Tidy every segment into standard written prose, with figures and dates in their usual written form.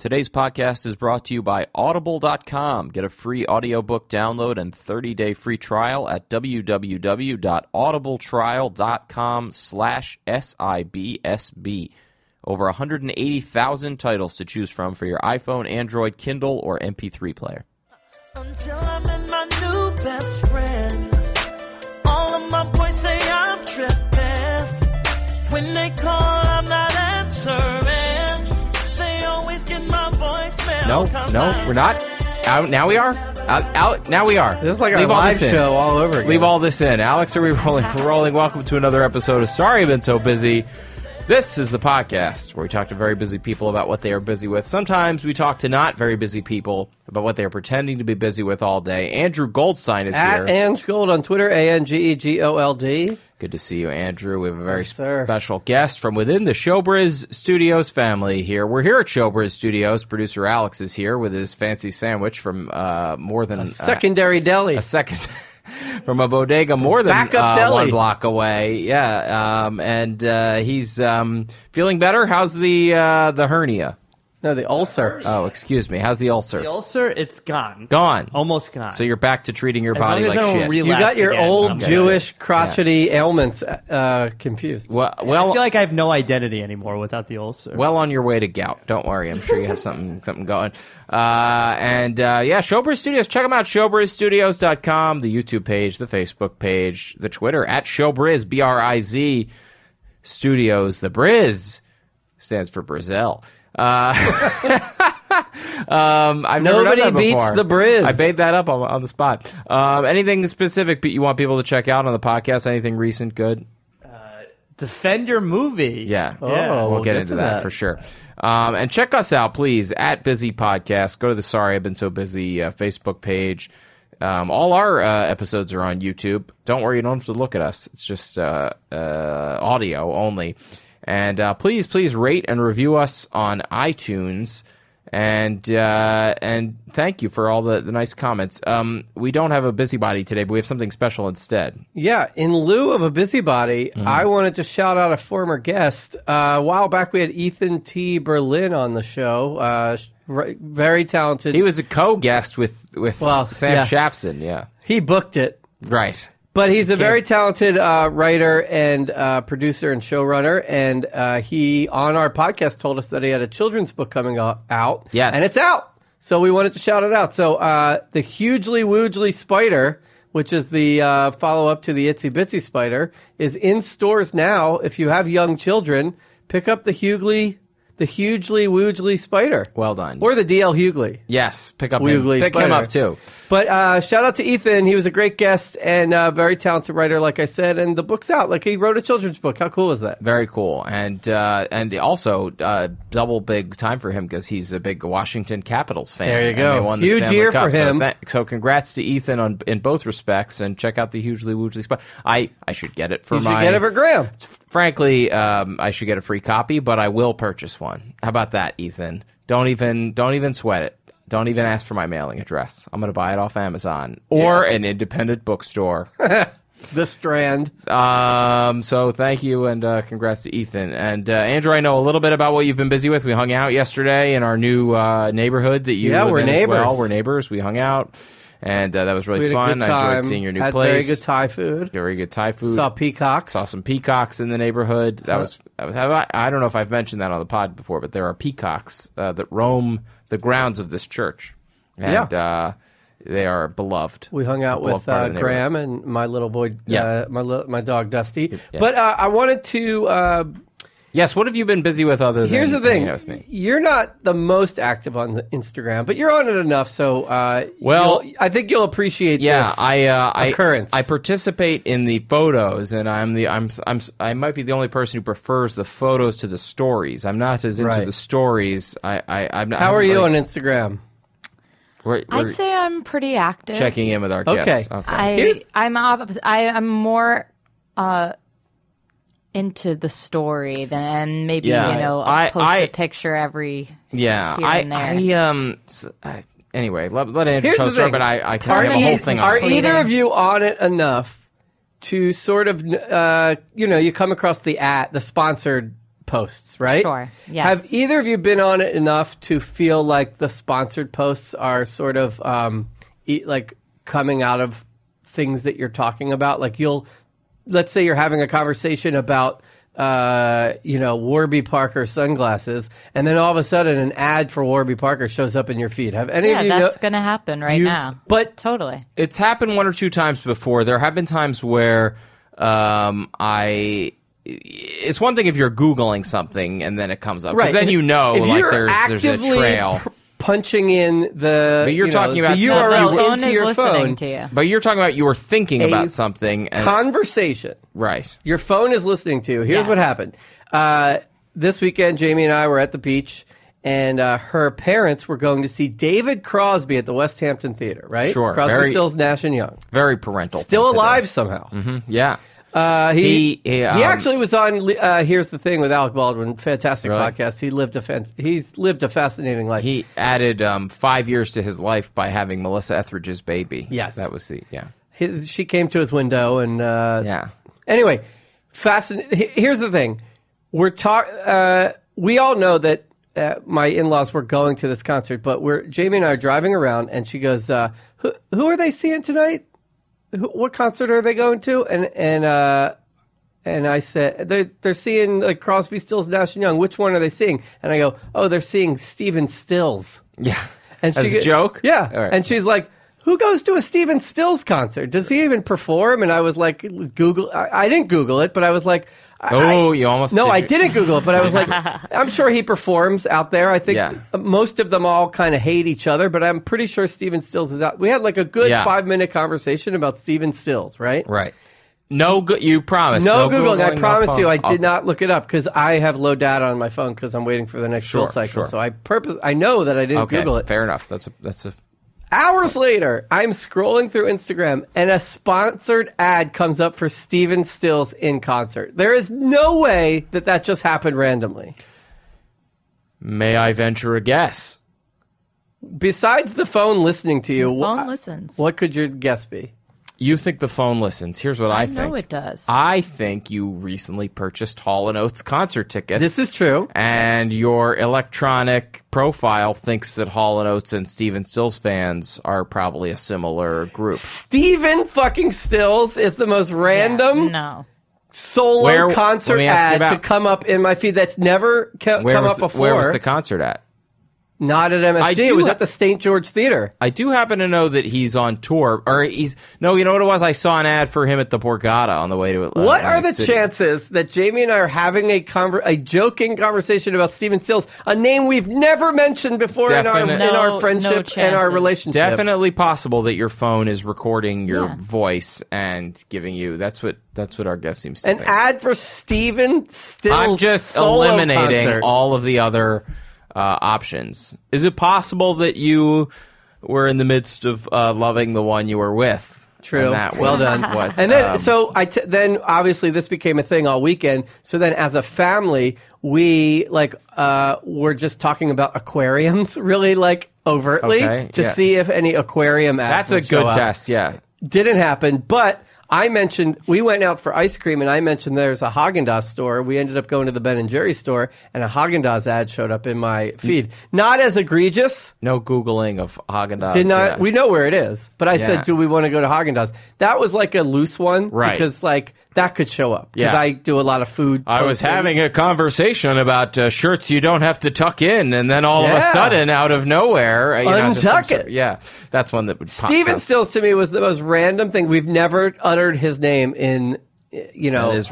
Today's podcast is brought to you by Audible.com. Get a free audiobook download and 30-day free trial at www.audibletrial.com/SIBSB. Over 180,000 titles to choose from for your iPhone, Android, Kindle, or MP3 player. Until I met my new best friend, all of my boys say I'm tripping. When they call, I'm not answering. They always get my voicemail. No, we're not. Out now we are. Out now we are. This is like our live show all over again. Leave all this in. Alex, are we rolling? We're rolling. Welcome to another episode of Sorry I've Been So Busy. This is the podcast where we talk to very busy people about what they are busy with. Sometimes we talk to not very busy people about what they are pretending to be busy with all day. Andrew Goldstein is here. At Ange Gold on Twitter, ANGEGOLD. Good to see you, Andrew. We have a very special guest from within the Showbiz Studios family here. We're here at Showbiz Studios. Producer Alex is here with his fancy sandwich from more than... a secondary deli. From a bodega more than deli. 1 block away. Yeah, and he's feeling better. How's the hernia? No, the ulcer. Oh, excuse me. How's the ulcer? The ulcer, it's gone. Gone. Almost gone. So you're back to treating your body like shit. You got your old Jewish crotchety ailments confused. Well, I feel like I have no identity anymore without the ulcer. Well on your way to gout. Don't worry. I'm sure you have something going. Showbiz Studios. Check them out. ShowBizStudios.com, the YouTube page, the Facebook page, the Twitter, at Showbiz, BRIZ Studios. The Briz stands for Brazil. Nobody beats the Briz. I made that up on the spot. Anything specific you want people to check out on the podcast? Anything recent good? Defend your movie. Yeah. We'll get into that for sure. And check us out, please, at Busy Podcast. Go to the Sorry I've Been So Busy Facebook page. All our episodes are on YouTube. Don't worry, you don't have to look at us. It's just audio only. And please rate and review us on iTunes, and thank you for all the nice comments. We don't have a busybody today, but we have something special instead. Yeah, in lieu of a busybody, I wanted to shout out a former guest. A while back, we had Ethan T. Berlin on the show. Very talented. He was a co-guest with Sam Shafson. Yeah, he booked it. Right. But he's a very talented writer and producer and showrunner, and he, on our podcast, told us that he had a children's book coming out. Yes. And it's out! So we wanted to shout it out. So the Hugely Woogly Spider, which is the follow-up to the Itsy Bitsy Spider, is in stores now. If you have young children, pick up the Hugely Woogly Spider. Well done. Or the D.L. Hughley. Yes, pick him up too. But shout out to Ethan. He was a great guest and very talented writer, like I said. And the book's out. Like, he wrote a children's book. How cool is that? Very cool. And also double big time for him because he's a big Washington Capitals fan. There you go. And they won the Huge Stanley year Cup. for him. So congrats to Ethan in both respects. And check out the Hugely Woogly Spider. I should get it for you should get it for Graham. Frankly, I should get a free copy, but I will purchase one. How about that, Ethan? Don't even sweat it. Don't even ask for my mailing address. I'm going to buy it off Amazon or an independent bookstore. The Strand. So thank you and congrats to Ethan. And Andrew, I know a little bit about what you've been busy with. We hung out yesterday in our new neighborhood that you live we're in neighbors. as well. We're neighbors. We hung out. And that was really fun. I enjoyed seeing your new place. Very good Thai food. Very good Thai food. Saw peacocks. Saw some peacocks in the neighborhood. That was. I don't know if I've mentioned that on the pod before, but there are peacocks that roam the grounds of this church, and they are beloved. We hung out with Graham and my little boy, my dog Dusty. Yeah. But I wanted to. Yes, what have you been busy with other than Here's the thing. With me? You're not the most active on the Instagram, but you're on it enough, so I think you'll appreciate this occurrence. I participate in the photos, and I might be the only person who prefers the photos to the stories. I'm not as into the stories. I'm not. How are you on Instagram? I'd say I'm pretty active. Checking in with our guests. Okay. I'm more into the story than maybe I'll post a picture every here and there. Anyway, let Andrew tell us, but I can have a whole thing on Are either of you on it enough to sort of you come across the sponsored posts, right? Sure. Yes. Have either of you been on it enough to feel like the sponsored posts are sort of like coming out of things that you're talking about? Like let's say you're having a conversation about Warby Parker sunglasses, and then all of a sudden an ad for Warby Parker shows up in your feed. Have any of you? That's going to happen now. But totally, it's happened 1 or 2 times before. There have been times where it's one thing if you're Googling something and then it comes up, because then if there's a trail. Punching in the but you're talking about the URL into your phone. To you. But you're talking about you were thinking about something. Conversation. Right. Your phone is listening to you. Here's what happened. This weekend, Jamie and I were at the beach, and her parents were going to see David Crosby at the West Hampton Theater, right? Sure. Crosby, Stills, Nash & Young. Very parental. Still alive somehow. Mm-hmm. Yeah. He actually was on Here's the Thing with Alec Baldwin. Fantastic podcast. He's lived a fascinating life. He added 5 years to his life by having Melissa Etheridge's baby. Yes. That was she came to his window and Anyway, here's the thing. We all know that my in-laws were going to this concert, but Jamie and I are driving around, and she goes, who are they seeing tonight? What concert are they going to? And I said they're seeing like Crosby, Stills, Nash & Young. Which one are they seeing? And I go, they're seeing Stephen Stills. Yeah, and as a joke. Yeah, right. And she's like, who goes to a Stephen Stills concert? Does he even perform? And I was like, Google. I didn't Google it, but I was like, you almost no, I didn't Google it, but I was like, I'm sure he performs out there. I think most of them all kind of hate each other, but I'm pretty sure Stephen Stills is out. We had like a good 5-minute conversation about Stephen Stills, right? Right. You promised. No Googling. I promise you, I did not look it up because I have low data on my phone because I'm waiting for the next bill cycle. So I know that I didn't Google it. Fair enough. That's a. Hours later, I'm scrolling through Instagram, and a sponsored ad comes up for Stephen Stills in concert. There is no way that just happened randomly. May I venture a guess? Besides the phone listening to you, the phone listens. What could your guess be? You think the phone listens. Here's what I think. I know it does. I think you recently purchased Hall & Oates concert tickets. This is true. And your electronic profile thinks that Hall & Oates and Stephen Stills fans are probably a similar group. Stephen fucking Stills is the most random solo concert ad to come up in my feed that's never come up before. Where was the concert at? Not at MSG. It was at the St. George Theater. I do happen to know that he's on tour. You know what it was? I saw an ad for him at the Borgata on the way to Atlanta. What are the chances that Jamie and I are having a joking conversation about Stephen Stills, a name we've never mentioned before in our friendship and our relationship? Definitely possible that your phone is recording your voice and giving you. That's what our guest seems to think. An ad for Stephen Stills. I'm just eliminating all of the other options. Is it possible that you were in the midst of loving the one you were with? True. Well done. And then, then obviously this became a thing all weekend. So then, as a family, we were just talking about aquariums, really overtly, to see if any aquarium ads. That's a good test. Yeah. Didn't happen, but. We went out for ice cream, and I mentioned there's a Haagen-Dazs store. We ended up going to the Ben & Jerry's store, and a Haagen-Dazs ad showed up in my feed. Not as egregious. No Googling of Haagen-Dazs. We know where it is, but I said, do we want to go to Haagen-Dazs? That was like a loose one. Right. Because, that could show up. Because I do a lot of food I was having a conversation about shirts you don't have to tuck in, and then all of a sudden, out of nowhere... untuck it. Yeah, that's one that would pop Stephen up. Stills, to me, was the most random thing. We've never uttered his name in... as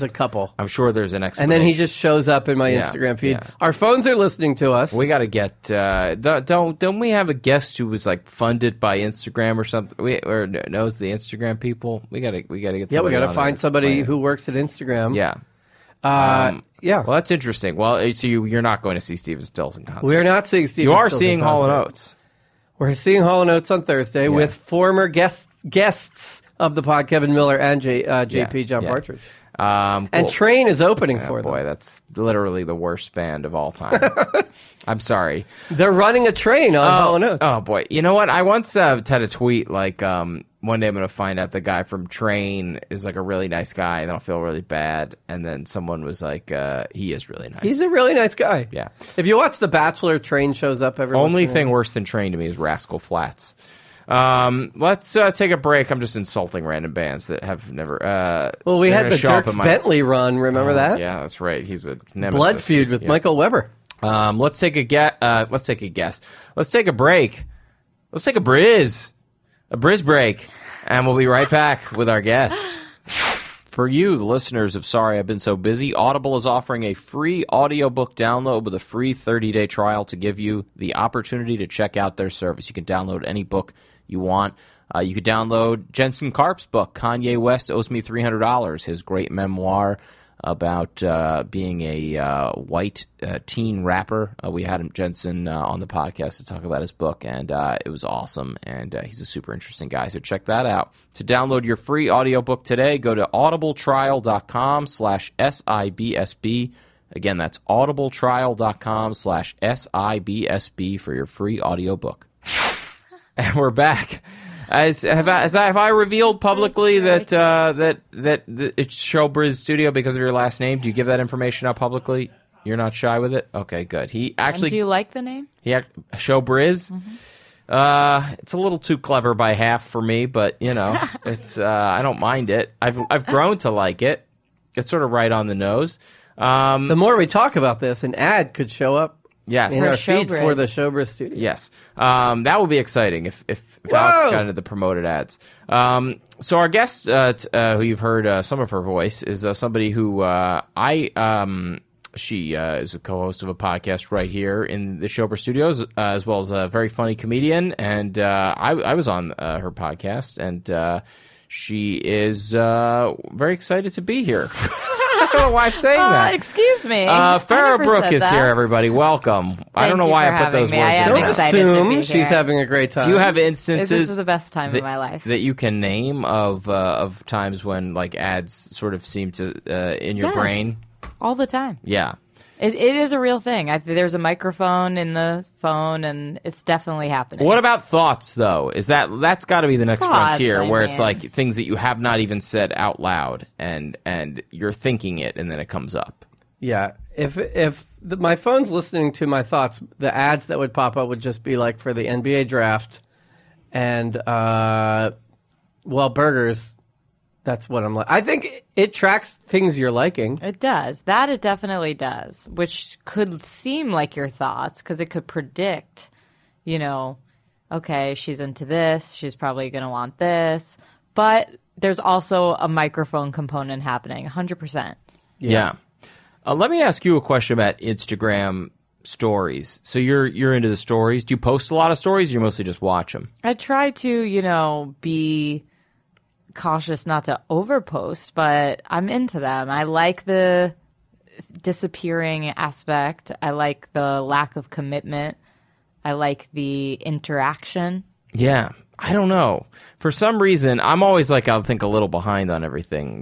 a couple. I'm sure there's an explanation. And then he just shows up in my Instagram feed. Yeah. Our phones are listening to us. We got to get don't we have a guest who was funded by Instagram or something? Or knows the Instagram people? We got to get somebody. Yeah, we got to find somebody who works at Instagram. Yeah. Yeah. Well, that's interesting. Well, so you're not going to see Stephen Stills in concert. We're not seeing Stephen Stills. You are Stills seeing Hall & Oates. We're seeing Hall & Oates on Thursday with former guests of the pod, Kevin Miller and JP John Partridge. Cool. And Train is opening for them. Boy, that's literally the worst band of all time. I'm sorry. They're running a train on Hall & Oates. Oh, boy. You know what? I once had a tweet one day I'm going to find out the guy from Train is like a really nice guy, and then I'll feel really bad. And then someone was like, he is really nice. He's a really nice guy. Yeah. If you watch The Bachelor, Train shows up every once in a while. Only thing worse than Train to me is Rascal Flatts. Let's take a break. I'm just insulting random bands that have never. Well, we had the Dierks Bentley run. Remember that? Yeah, that's right. He's a nemesis. Blood feud with Michael Weber. Let's take a Let's take a guess. Let's take a break. Let's take a Briz break, and we'll be right back with our guest. For you, the listeners of Sorry I've Been So Busy, Audible is offering a free audiobook download with a free 30-day trial to give you the opportunity to check out their service. You can download any book you want. You could download Jensen Karp's book, Kanye West Owes Me $300, his great memoir about being a white teen rapper. We had Jensen on the podcast to talk about his book, and it was awesome, and he's a super interesting guy, so check that out. To download your free audiobook today, go to audibletrial.com/SIBSB. Again, that's audibletrial.com/SIBSB for your free audiobook. And we're back. Have I revealed publicly that it's Showbiz Studio because of your last name? Do you give that information out publicly? You're not shy with it? Okay, good. He actually. And do you like the name? Showbiz? Mm-hmm. It's a little too clever by half for me, but it's I don't mind it. I've grown to like it. It's sort of right on the nose. The more we talk about this, an ad could show up. Yes. In our feed for the Showbiz Studio. Yes. That would be exciting if Alex got into the promoted ads. So our guest, who you've heard some of her voice, is somebody who she is a co-host of a podcast right here in the Showbiz Studios, as well as a very funny comedian. And I was on her podcast, and she is very excited to be here. I don't know why I'm saying that. Excuse me. Farah Brook is here, everybody. Welcome. I don't know why I put those words in. Don't assume she's having a great time. Do you have instances? This is the best time of my life that you can name of times when like ads sort of seem to in your brain? All the time. Yeah. It is a real thing. There's a microphone in the phone, and it's definitely happening. What about thoughts, though? That's got to be the next frontier, where it's like things that you have not even said out loud, and you're thinking it, and then it comes up. Yeah. If my phone's listening to my thoughts, the ads that would pop up would just be like for the NBA draft, and burgers. That's what I'm like. I think it tracks things you're liking. It does. That it definitely does, which could seem like your thoughts because it could predict, okay, she's into this. She's probably going to want this. But there's also a microphone component happening, 100%. Yeah. Let me ask you a question about Instagram stories. So you're into the stories. Do you post a lot of stories, or you mostly just watch them? I try to, be cautious not to overpost, but I'm into them. I like the disappearing aspect. I like the lack of commitment. I like the interaction. Yeah. I don't know. For some reason, I'm always like, I think a little behind on everything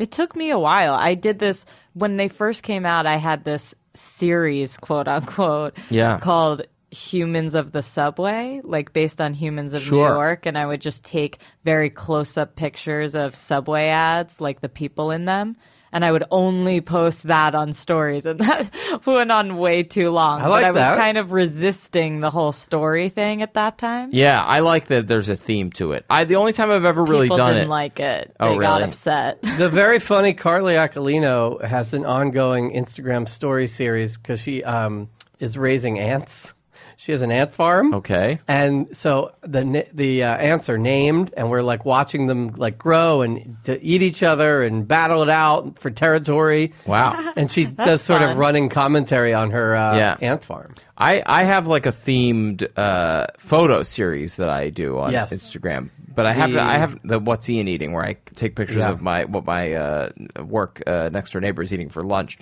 It took me a while. I did this when they first came out. I had this series, quote unquote, called Humans of the Subway, like based on Humans of New York, and I would just take very close-up pictures of subway ads, like the people in them, and I would only post that on stories, and that went on way too long. But I was kind of resisting the whole story thing at that time. Yeah, I like that there's a theme to it. The only time I've ever really done it... People didn't like it. They got upset. The very funny Carly Aquilino has an ongoing Instagram story series because she is raising ants. She has an ant farm. Okay. And so the ants are named, and we're like watching them like grow and to eat each other and battle it out for territory. Wow. And she does sort of running commentary on her ant farm. I have like a themed photo series that I do on Instagram. But I have the What's Ian Eating, where I take pictures of what my work next door neighbor is eating for lunch.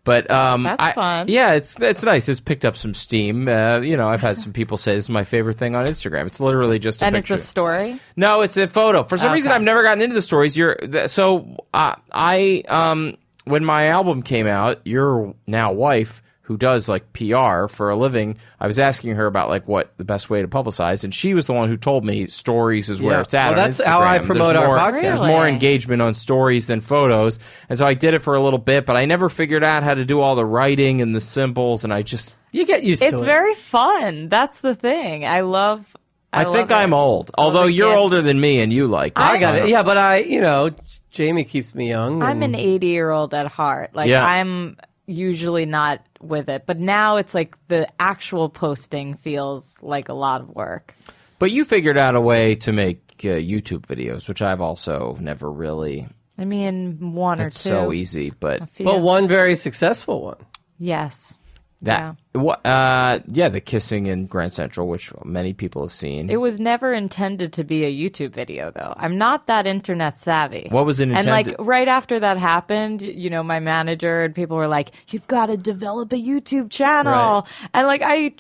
But that's fun. Yeah, it's nice. It's picked up some steam. I've had some people say this is my favorite thing on Instagram. It's literally just a picture. And it's a story? No, it's a photo. For some reason, I've never gotten into the stories. When my album came out, your now wife who does like PR for a living, I was asking her about like what the best way to publicize, and she was the one who told me stories is where it's at. Well, on that's how I Instagram. promote our podcast. There's more engagement on stories than photos, and so I did it for a little bit, but I never figured out how to do all the writing and the symbols, and I just You get used to it. It's very fun. That's the thing. I think I'm old, although you're gifts. older than me, and you like it. I got it. Yeah, but Jamie keeps me young. I'm an and- 80-year-old at heart. Like I'm usually not with it, but now it's like the actual posting feels like a lot of work. But you figured out a way to make YouTube videos, which I've also never really. I mean, one or two. It's so easy, but But one very successful one. Yes. that the kissing in Grand Central, which many people have seen. It was never intended to be a YouTube video, though. I'm not that internet savvy. What was it intended? And like right after that happened, my manager and people were like, "You've got to develop a YouTube channel." Right. And like I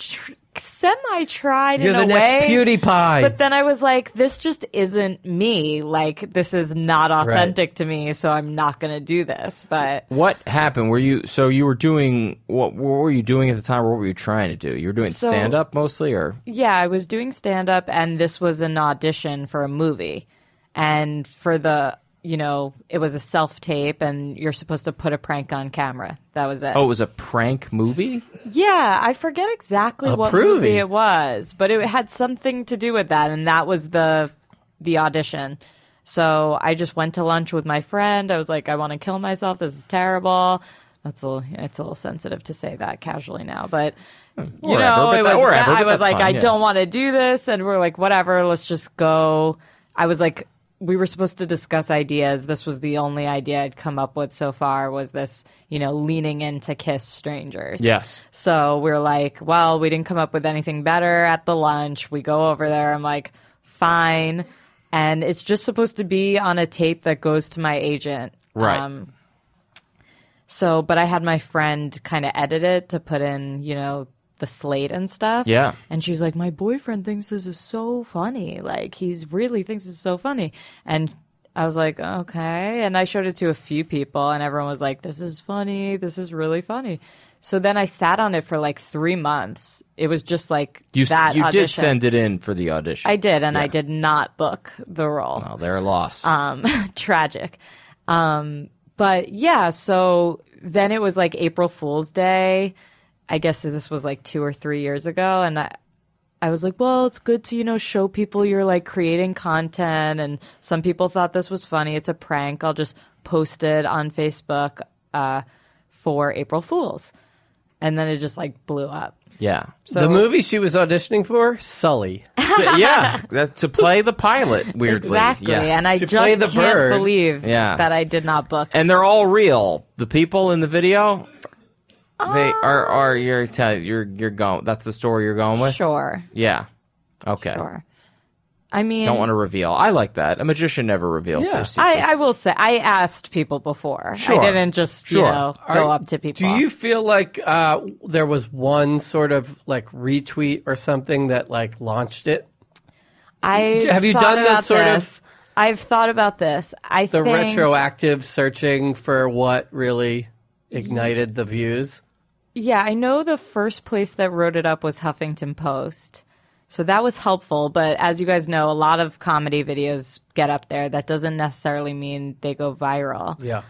semi-tried You're in the a next way. PewDiePie. But then I was like, this just isn't me. Like, this is not authentic to me, so I'm not going to do this. But what happened? You were doing what were you doing at the time? What were you trying to do? You were doing stand-up mostly, or? Yeah, I was doing stand-up, and this was an audition for a movie. And for the, it was a self-tape, and you're supposed to put a prank on camera. That was it. Oh, it was a prank movie? Yeah, I forget exactly what movie it was, but it had something to do with that, and that was the audition. So I just went to lunch with my friend. I was like, I want to kill myself. This is terrible. It's a little sensitive to say that casually now, but I was like, I don't want to do this, and we're like, whatever, let's just go. I was like, we were supposed to discuss ideas. This was the only idea I'd come up with so far was this, leaning in to kiss strangers. Yes. So we're like, well, we didn't come up with anything better at the lunch. We go over there. I'm like, fine. And it's just supposed to be on a tape that goes to my agent. Right. But I had my friend kind of edit it to put in, the slate and stuff. Yeah. And she's like, my boyfriend thinks this is so funny. Like, he really thinks it's so funny. And I was like, okay. And I showed it to a few people, and everyone was like, this is funny. This is really funny. So then I sat on it for like 3 months. It was just like you audition. did send it in for the audition. I did, and I did not book the role. Well, they're lost. Tragic. But yeah, so then it was like April Fool's Day. I guess this was like 2 or 3 years ago, and I was like, well, it's good to, show people you're like creating content, and some people thought this was funny. It's a prank. I'll just post it on Facebook for April Fools. And then it just like blew up. Yeah. So the movie she was auditioning for, Sully. Yeah, to play the pilot, weirdly. Exactly, Yeah. and I To just play the can't bird. believe that I did not book. And they're all real. The people in the video, they are. You're going. That's the story you're going with. Sure. Yeah. Okay. Sure. I mean, Don't want to reveal. I like that. A magician never reveals their secrets. I will say, I asked people before. Sure. I didn't just, go up to people. Do you feel like there was one sort of like retweet or something that like launched it? Have you done that sort of? I've thought about this. I The think retroactive searching for what really ignited the views? Yeah, I know the first place that wrote it up was Huffington Post. So that was helpful, but as you guys know, a lot of comedy videos get up there. That doesn't necessarily mean they go viral. Yeah.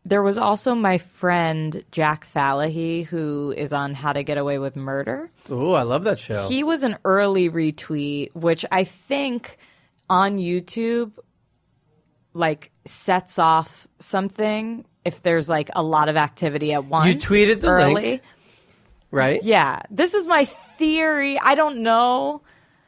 There was also my friend Jack Falahy, who is on How to Get Away with Murder. Ooh, I love that show. He was an early retweet, which I think on YouTube like sets off something if there's like a lot of activity at once. You tweeted the early. link, right? Yeah. This is my theory. I don't know.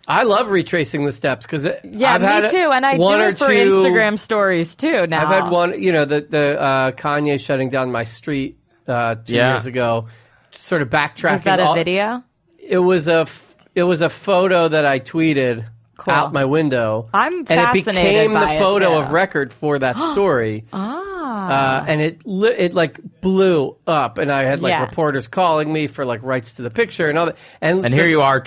I love retracing the steps because Yeah, me too. And I do it for Instagram stories too now. I've had one, the Kanye shutting down my street 2 years ago, sort of backtracking. Was that a video? It was a photo that I tweeted out my window. I'm and it fascinated became by the it, photo too. of record for that story. And it like blew up, and I had like reporters calling me for like rights to the picture and all that. And here you are,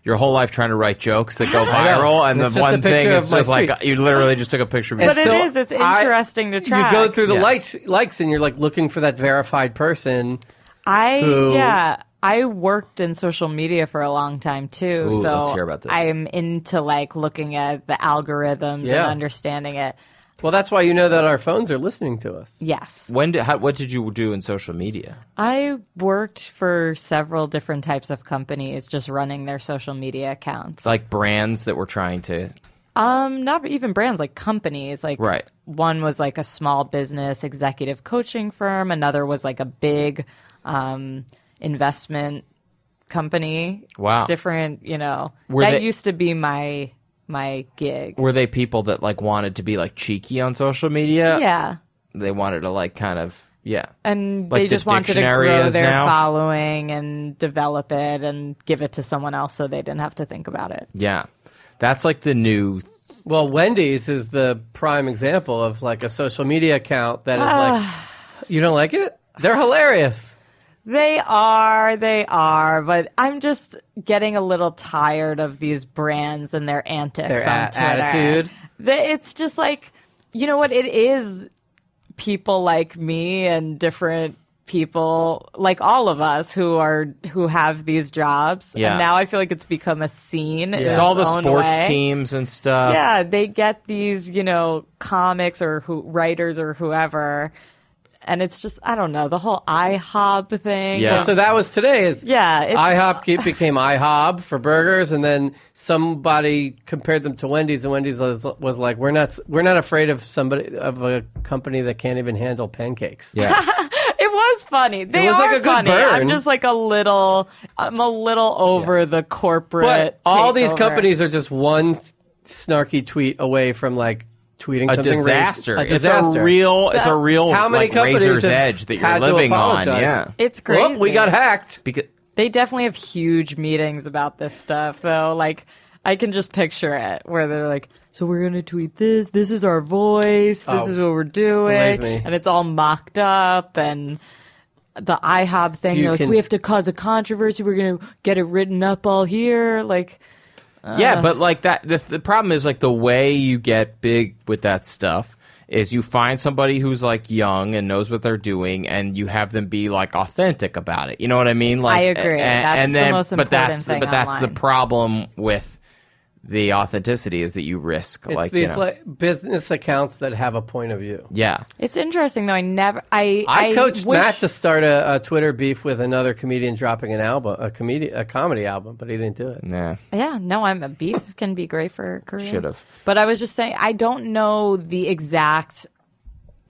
your whole life trying to write jokes that go viral, and It's the just a one thing picture is of my just like street. you literally just took a picture of And yourself. But it's interesting to track. You go through the Yeah. likes, and you're like looking for that verified person. I worked in social media for a long time too. Ooh, so let's hear about this. I'm into like looking at the algorithms and understanding it. Well, that's why you know that our phones are listening to us. Yes. What did you do in social media? I worked for several different types of companies just running their social media accounts. Like brands that were trying to... Not even brands, like companies. Like Right. One was like a small business executive coaching firm. Another was like a big investment company. Wow. Different, Were that they- used to be my gig. Were they people that like wanted to be like cheeky on social media? Yeah. They wanted to like kind of, And Like they the just wanted to dictionary grow is their now? following and develop it and give it to someone else so they didn't have to think about it. Yeah. That's like the new... Well, Wendy's is the prime example of like a social media account that is like, you don't like it? They're hilarious. They are, but I'm just getting a little tired of these brands and their antics Their on Twitter. attitude. It's just like, you know what? It is people like me and different people like all of us who have these jobs. Yeah. And now I feel like it's become a scene. in It's all the own sports way. teams and stuff. Yeah, they get these, comics or writers or whoever. And it's just, I don't know, the whole IHOB thing. Yeah. So that was today. It's IHOP became IHOB for burgers, and then somebody compared them to Wendy's, and Wendy's was like, we're not afraid of a company that can't even handle pancakes. Yeah. It was funny. They was are like a good funny. burn. I'm just like I'm a little over the corporate. But all these takeover. companies are just one snarky tweet away from like tweeting A something disaster. racist. It's a real How many like, companies razor's have edge that had you're to living on. apologize? Yeah. It's crazy. Well, we got hacked. Because They definitely have huge meetings about this stuff, though. Like, I can just picture it where they're like, so we're going to tweet this. This is our voice. This is what we're doing. believe me. And it's all mocked up. And the IHOB thing, they're like, we have to cause a controversy. We're going to get it written up all here. Like, yeah, but like that, the problem is like the way you get big with that stuff is you find somebody who's like young and knows what they're doing, and you have them be like authentic about it. You know what I mean? Like, I agree. That's the most important thing But that's the online. problem with the authenticity is that you risk It's like these like business accounts that have a point of view. yeah. it's interesting, though. I coached wish- Matt to start a Twitter beef with another comedian dropping an album, a comedy album, but he didn't do it. Yeah. Yeah, no, a beef can be great for a career. Should've. But I was just saying, I don't know the exact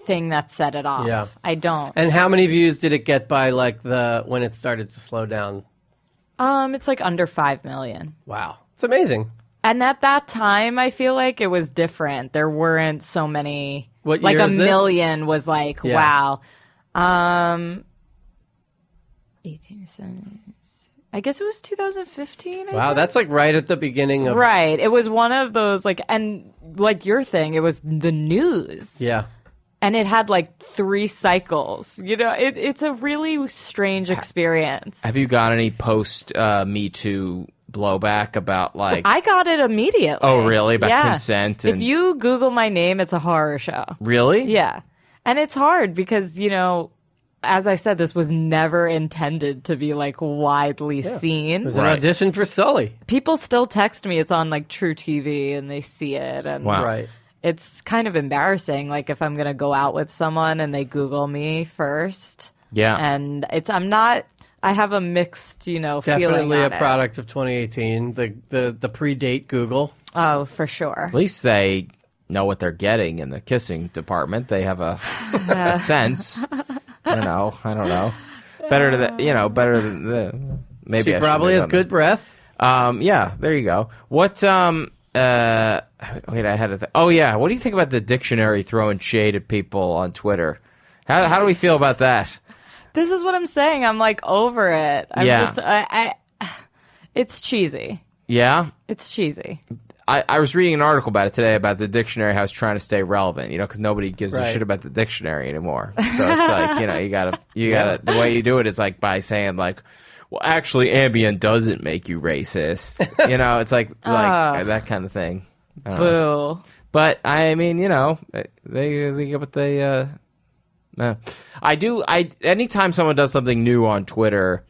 thing that set it off. Yeah. I don't. And how many views did it get by like when it started to slow down? It's like under 5 million. Wow, it's amazing. And at that time, I feel like it was different. There weren't so many. What like year a is this? million was like, Yeah. wow. 18, 17, I guess it was 2015. Wow, that's like right at the beginning of Right. It was one of those, like, and like your thing, it was the news. yeah. And it had like 3 cycles. It's a really strange experience. Have you got any post Me Too blowback about like? I got it immediately. Oh, really? About Yeah. consent If and- you Google my name, it's a horror show. Really? Yeah. And it's hard because, as I said, this was never intended to be like widely It seen. was an Right. audition for Sully. People still text me. It's on like True TV and they see it. And Wow. Right. it's kind of embarrassing. Like if I'm going to go out with someone and they Google me first. Yeah. And I have a mixed, feeling Definitely a on it. product of 2018. The pre-date Google. Oh, for sure. At least they know what they're getting in the kissing department. They have a sense. I don't know. Better than the. Maybe She I probably shouldn't has have good breath. done that. Yeah, there you go. What? Wait, I had a. Oh yeah, what do you think about the dictionary throwing shade at people on Twitter? How do we feel about that? This is what I'm saying. I'm like over it. It's cheesy. Yeah. It's cheesy. I was reading an article about it today about the dictionary, how it's trying to stay relevant, because nobody gives a Right. shit about the dictionary anymore. So it's like, you gotta, the way you do it is like by saying like, well, actually, Ambien doesn't make you racist. It's like that kind of thing. I don't know. Boo. But I mean, they get what they I do. Anytime someone does something new on Twitter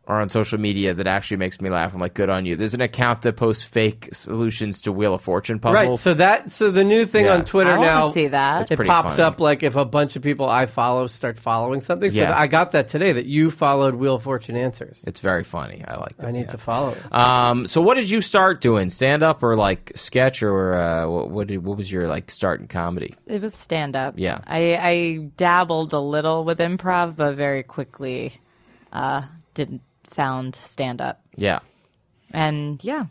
or on social media that actually makes me laugh, I'm like, good on you. There's an account that posts fake solutions to Wheel of Fortune puzzles. Right. So the new thing on Twitter I wanna now, see that. it pretty pops funny. up like if a bunch of people I follow start following something. So Yeah. I got that today that you followed Wheel of Fortune answers. It's very funny. I like that. I need to follow it. So what did you start doing? Stand up or like sketch or what was your like start in comedy? It was stand up. Yeah. I dabbled a little with improv, but very quickly found stand up. Yeah. And yeah.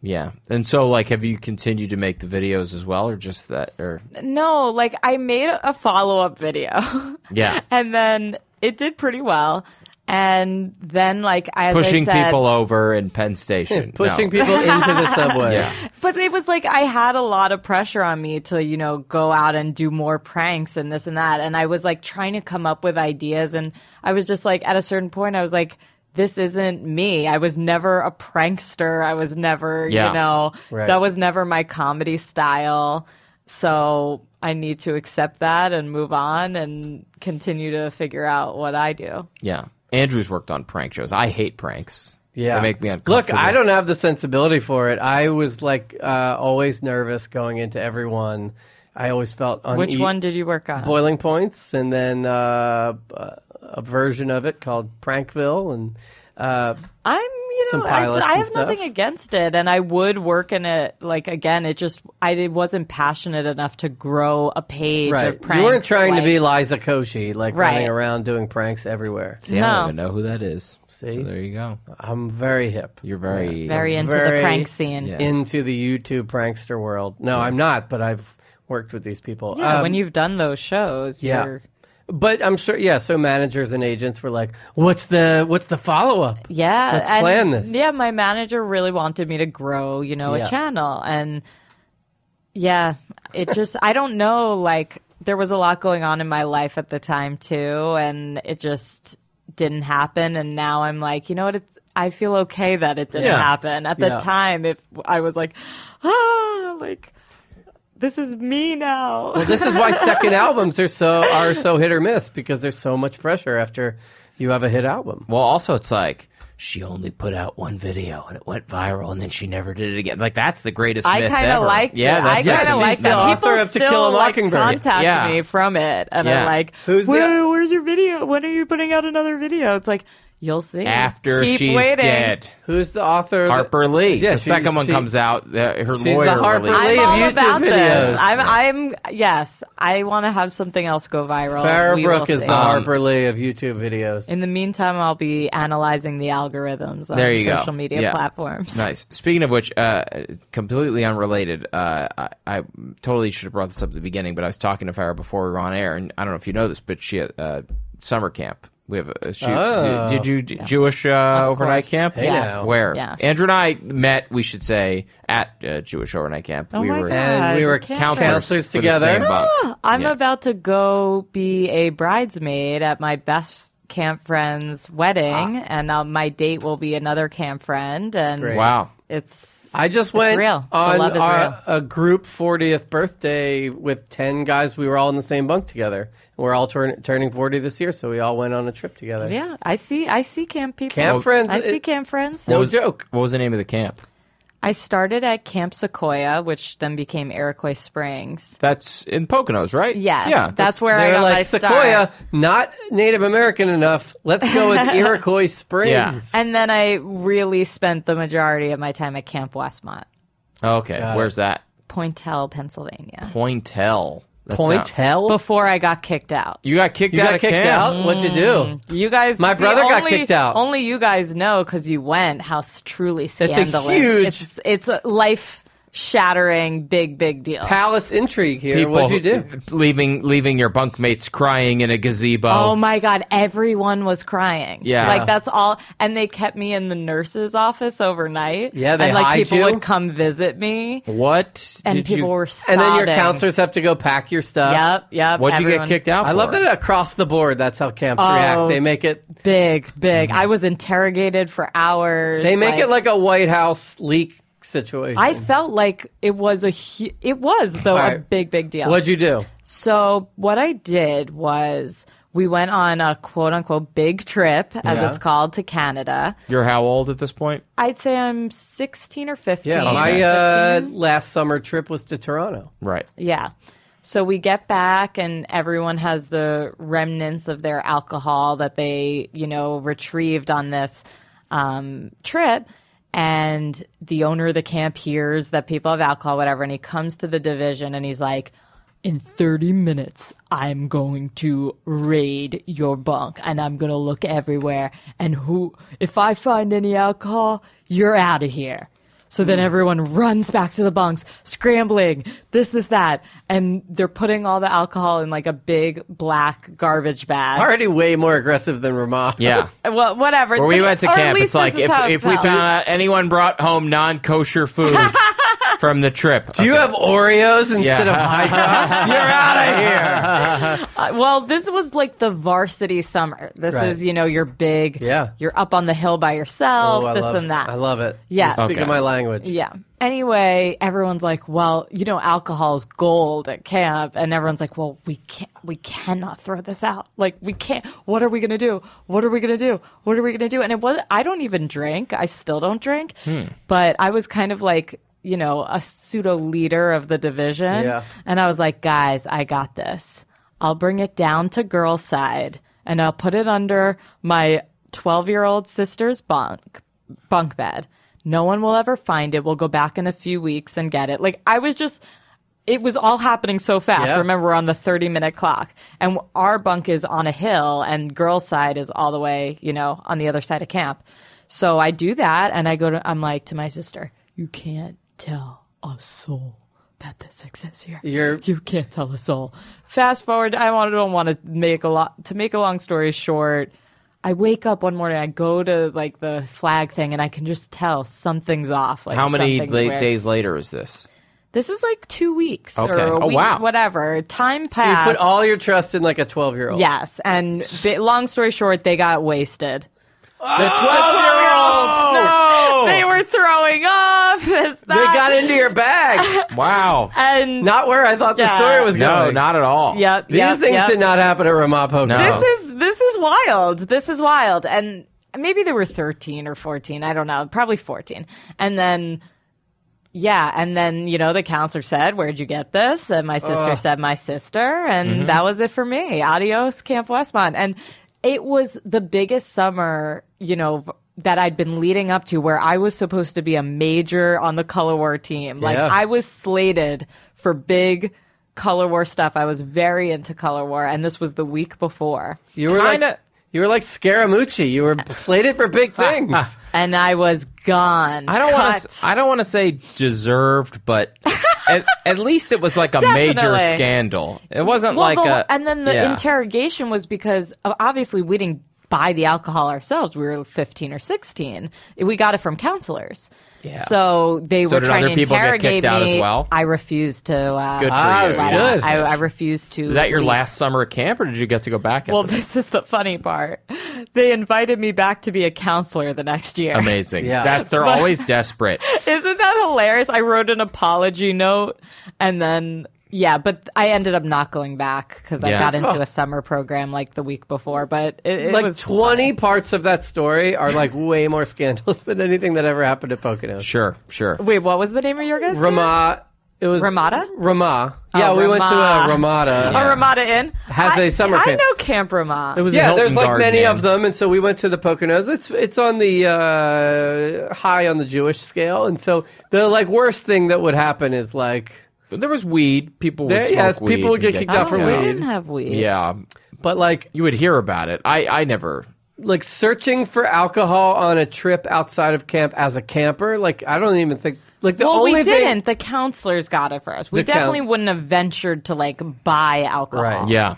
Yeah. And so like have you continued to make the videos as well or just that or No, like I made a follow up video. Yeah. And then it did pretty well. And then like as pushing I said, people over in Penn Station. Pushing No. people into the subway. Yeah. but it was like I had a lot of pressure on me to, go out and do more pranks and this and that. And I was like trying to come up with ideas. And I was just like, at a certain point, I was like, this isn't me. I was never a prankster. I was never, Right. that was never my comedy style. So I need to accept that and move on and continue to figure out what I do. Yeah. Andrew's worked on prank shows. I hate pranks. Yeah. They make me uncomfortable. Look, I don't have the sensibility for it. I was like always nervous going into every one. I always felt Which one did you work on? Boiling Points, and then a version of it called Prankville, and some pilots I and have stuff. nothing against it, and I would work in it. Like again, I wasn't passionate enough to grow a page right. of pranks. You weren't trying to be Liza Koshy, like Right. running around doing pranks everywhere. See, I No. don't even know who that is. See? So there you go. I'm very hip. You're very very into very the prank scene. Yeah. into the YouTube prankster world. No, I'm not, but I've worked with these people. Yeah, when you've done those shows, Yeah. you're But I'm sure, so managers and agents were like, "What's the follow up?" yeah. Let's and, plan this. Yeah, my manager really wanted me to grow, Yeah. a channel, and yeah, it just I don't know. Like there was a lot going on in my life at the time too, and it just didn't happen. And now I'm like, you know what? I feel okay that it didn't Yeah. happen. At the Yeah. time, if I was like, this is me now. Well, this is why second albums are so hit or miss, because there's so much pressure after you have a hit album. Well, also it's like she only put out one video and it went viral and then she never did it again. Like that's the greatest I myth kind of ever. like yeah, that. I that's kind it. of like She's the that. author People of To Kill a still Mockingbird. contact Yeah. me from it, and Yeah. I'm like, Who's the- where's your video? When are you putting out another video? It's like, you'll see. After Keep she's waiting. dead. Who's the author? Harper Lee. Yeah, the second one she- comes out. Her she's lawyer the Harper released- Lee I'm of all YouTube about videos. this. Yes, I want to have something else go viral. Farah We will Brook is see. the Harper Lee of YouTube videos. In the meantime, I'll be analyzing the algorithms on There you go. social media Yeah. platforms. Nice. Speaking of which, completely unrelated, I totally should have brought this up at the beginning, but I was talking to Farah before we were on air, and I don't know if you know this, but she had summer camp. We have Oh. did you Jewish overnight course. camp? Hey, Yes. now. Where? Yes. Andrew and I met, we should say, at Jewish overnight camp. Oh we my were God. And we were counselors counselors for the together. same bunk. I'm Yeah. about to go be a bridesmaid at my best camp friend's wedding, and my date will be another camp friend. And great. Wow. it's I just went real. The on love is real. a group 40th birthday with 10 guys. We were all in the same bunk together. We're all turning 40 this year, so we all went on a trip together. yeah. I see camp people. Camp friends. I see camp friends. No joke. What was the name of the camp? I started at Camp Sequoia, which then became Iroquois Springs. That's in Poconos, right? Yes, Yeah. that's where I They're got my like, start. Sequoia, not Native American enough. Let's go with Iroquois Springs. Yeah. And then I really spent the majority of my time at Camp Westmont, Okay. Got Where's that? Pointel, Pennsylvania. Pointel. That Point sound- hell. Before I got kicked out. You got kicked You out got of kicked camp. out? What'd you do? You guys, My brother got kicked out. Only you guys know because you went. How truly scandalous! huge- It's a life-shattering, big deal. Palace intrigue here. People What'd you do? leaving your bunkmates crying in a gazebo. Oh my God! Everyone was crying. Yeah. like that's all. And they kept me in the nurse's office overnight. Yeah, they and like hide people you? would come visit me, What? and did people you, were And sobbing. then your counselors have to go pack your stuff. Yep. What'd you get everyone- kicked out for? I love that across the board. That's how camps react. They make it. Big. I was interrogated for hours. They make it like a White House leak situation. I felt like it was a All big right. deal. What'd you do? So what I did was we went on a quote-unquote big trip, as it's called, to Canada. You're how old at this point? I'd say I'm 16 or 15. Yeah, my last summer trip was to Toronto. Right. Yeah. So we get back and everyone has the remnants of their alcohol that they, retrieved on this trip. And the owner of the camp hears that people have alcohol, whatever, and he comes to the division and he's like, in 30 minutes, I'm going to raid your bunk and I'm going to look everywhere. And if I find any alcohol, you're out of here. So then everyone runs back to the bunks, scrambling, this, that. And they're putting all the alcohol in like a big black garbage bag. Already way more aggressive than Ramah. Yeah. Well, whatever. Where we went to Or at camp, least it's like this is how it if we felt. found out anyone brought home non-kosher food from the trip. Do you have Oreos instead of High Tops? You're out of here. Well, this was like the varsity summer. This Right. is, you're big. Yeah. You're up on the hill by yourself, and that. I love it. Yeah. You speak Okay. my language. Yeah. Anyway, everyone's like, well, alcohol is gold at camp. And everyone's like, well, we cannot throw this out. Like, we can't. What are we going to do? What are we going to do? What are we going to do? And I don't even drink. I still don't drink. But I was kind of like, a pseudo leader of the division. Yeah. And I was like, guys, I got this. I'll bring it down to girls' side and I'll put it under my 12-year-old sister's bunk bed. No one will ever find it. We'll go back in a few weeks and get it. Like, it was all happening so fast. Yeah. Remember, we're on the 30-minute clock. And our bunk is on a hill and girls' side is all the way, on the other side of camp. So I do that and I'm like to my sister, you can't tell a soul that this exists here. You can't tell a soul. Fast forward, don't want to make a long story short. I wake up one morning, I go to like the flag thing, and I can just tell something's off. Like, how many something's weird. days later is this? This is like 2 weeks Okay. or a Oh, week, wow. whatever. Time So passed. you put all your trust in like a 12-year-old. Yes, and long story short, they got wasted. The 12-year-olds! No! They were throwing off. They got into your bag. Wow. and Not where I thought the Yeah. story was No, going. not at all. Yep. These things did not happen at Ramah Poker. No. This is wild. This is wild. And maybe they were 13 or 14. I don't know. Probably 14. And then, the counselor said, where'd you get this? And my sister said, my sister. And that was it for me. Adios, Camp Westmont. And it was the biggest summer, that I'd been leading up to, where I was supposed to be a major on the color war team. Like, Yeah. I was slated for big color war stuff. I was very into color war. And this was the week before. You were like Scaramucci. You were slated for big things. And I was gone. I don't want to say deserved, but at least it was like a major Definitely. scandal. It wasn't like and then the interrogation was because obviously we didn't buy the alcohol ourselves. We were 15 or 16. We got it from counselors. Yeah. So they were did trying other to people get interrogate kicked out me. as well? I refused to. Good for you. that's let good. out. I refused to. Was that your leave. last summer at camp, or did you get to go back? Well, after that? this is the funny part. They invited me back to be a counselor the next year. Amazing. Yeah. They're always desperate. Isn't that hilarious? I wrote an apology note and then, but I ended up not going back because I Yeah. got into a summer program like the week before. But it Like was 20 parts of that story are like way more scandalous than anything that ever happened at Poconos. Sure. Wait, what was the name of your guys' camp? Ramah. It was Ramada? Ramah. Oh, Yeah, we went to Ramah. a Ramada. Oh, Ramada Inn Has a summer I camp. know Camp Ramah. It was a Yeah, Hilton there's like Garden many Inn. of them, and so we went to the Poconos. It's on the high on the Jewish scale, and so the like worst thing that would happen is like There was weed. People would smoke yes, weed people would and get kicked out for we weed. didn't have weed. Yeah. but like You would hear about it. I never. like searching for alcohol on a trip outside of camp as a camper. Like I don't even think like the Well, only we thing. didn't. The counselors got it for us. We The definitely wouldn't have ventured to like buy alcohol. Right. Yeah.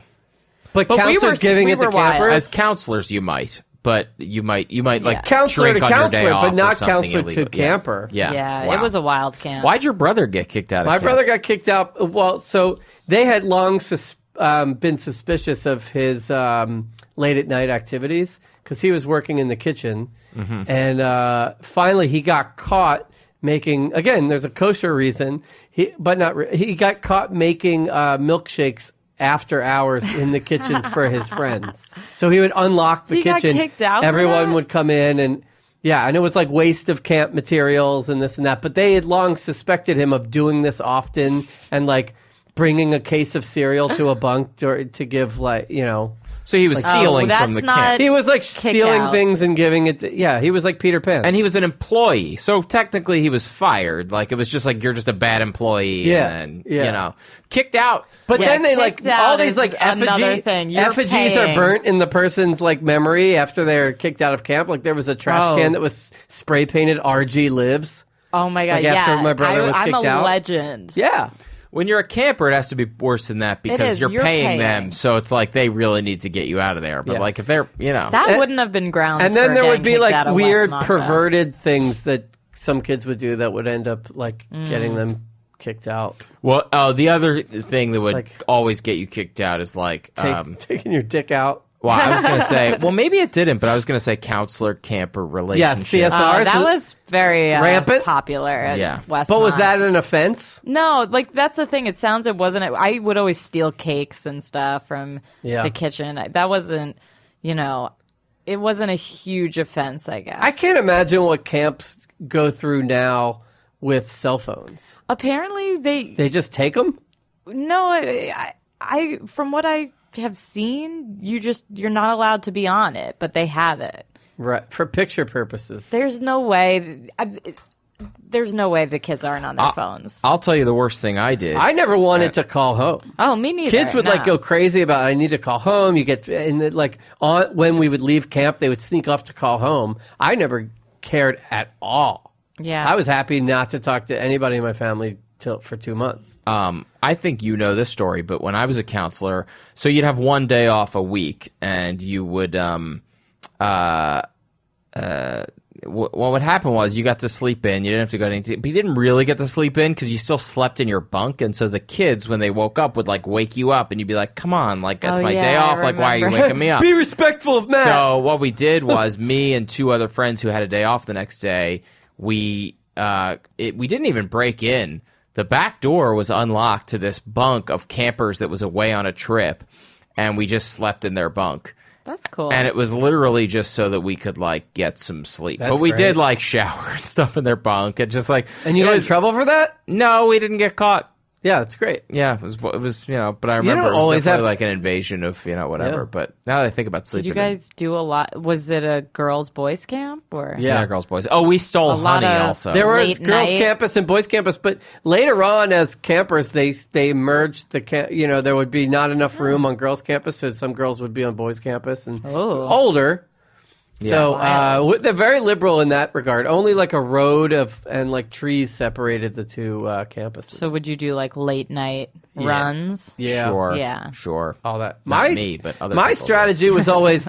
But we counselors were- giving we it to were wild. campers. As counselors, you might. But you might like Counselor drink to on your counselor, day off but or not something counselor to illegal. camper. Yeah. Yeah, Wow. it was a wild camp. Why'd your brother get kicked out of My camp? brother got kicked out. Well, so they had long been suspicious of his late at night activities because he was working in the kitchen, and finally he got caught making. Again, there's a kosher reason, he got caught making milkshakes after hours in the kitchen for his friends. So he would unlock the He got kitchen. kicked out for Everyone that? would come in and and it was like waste of camp materials and this and that. But they had long suspected him of doing this often and like bringing a case of cereal to a bunk to give So he was stealing that's from the not- camp. He was like Kick stealing out. things and giving it. He was like Peter Pan. And he was an employee, so technically he was fired. Like, it was just like, you're just a bad employee. Yeah, And then, yeah. kicked out. But Yeah, then they like kicked out all these is like another thing. You're effigies are paying. burnt in the person's like memory after they're kicked out of camp. Like there was a trash can that was spray painted "RG lives." Oh my god! Like, after my brother was I'm kicked a out? legend. Yeah, When you're a camper, it has to be worse than that because is. you're You're paying paying. them. So it's like they really need to get you out of there. But Yeah. like, if they're, That wouldn't have been grounds. and then for there would getting be kicked out like of weird Westmont, though. perverted things that some kids would do that would end up like getting them kicked out. well, the other thing that would Like- always get you kicked out is like, Taking your dick out. well, I was going to say, well, maybe it didn't, but I was going to say counselor camper relationship. CSR. Oh, that Ours was very rampant? popular at Yeah. Westmont. But was that an offense? No, like that's the thing. It sounds it wasn't. I would always steal cakes and stuff from Yeah. the kitchen. That wasn't, it wasn't a huge offense, I guess. I can't imagine what camps go through now with cell phones. Apparently, They just take them. no. I from what I have seen, you're not allowed to be on it, but they have it. Right, for picture purposes. There's no way. There's no way the kids aren't on their phones. I'll tell you the worst thing I did. I never wanted to call home. Oh, me neither. Kids would no. like go crazy about I need to call home. You get and then, like when we would leave camp, they would sneak off to call home. I never cared at all. Yeah, I was happy not to talk to anybody in my family for 2 months. I think you know this story, but when I was a counselor, so you'd have one day off a week, and you would, what would happen was you got to sleep in. You didn't have to go to anything, but you didn't really get to sleep in because you still slept in your bunk. And so the kids, when they woke up, would like wake you up, and you'd be like, "Come on, like it's Oh, my yeah, day I off. Like, why are you remember. waking me up?" Be respectful of Matt. So what we did was me and two other friends who had a day off the next day, we didn't even break in. The back door was unlocked to this bunk of campers that was away on a trip, and we just slept in their bunk. that's cool. And it was literally just so that we could like get some sleep. That's But we great. did like shower and stuff in their bunk, and just like and you it got in was- trouble for that? No, we didn't get caught. Yeah, that's great. Yeah, it was but I don't remember it was always definitely have- like an invasion of whatever. Yeah. But now that I think about Did sleeping, you guys do a lot? Was it a girls' boys camp or? Yeah. girls, boys. Oh, we stole A lot honey of- also. There was Late girls' night. campus and boys' campus, but later on, as campers, they merged the there would be not enough room on girls' campus, so some girls would be on boys' campus and Oh. older. So Wild. they're very liberal in that regard. Only like a road and like trees separated the two campuses. So would you do like late night runs? yeah, Sure. Yeah. Sure. all that. Not me, but other my people strategy was always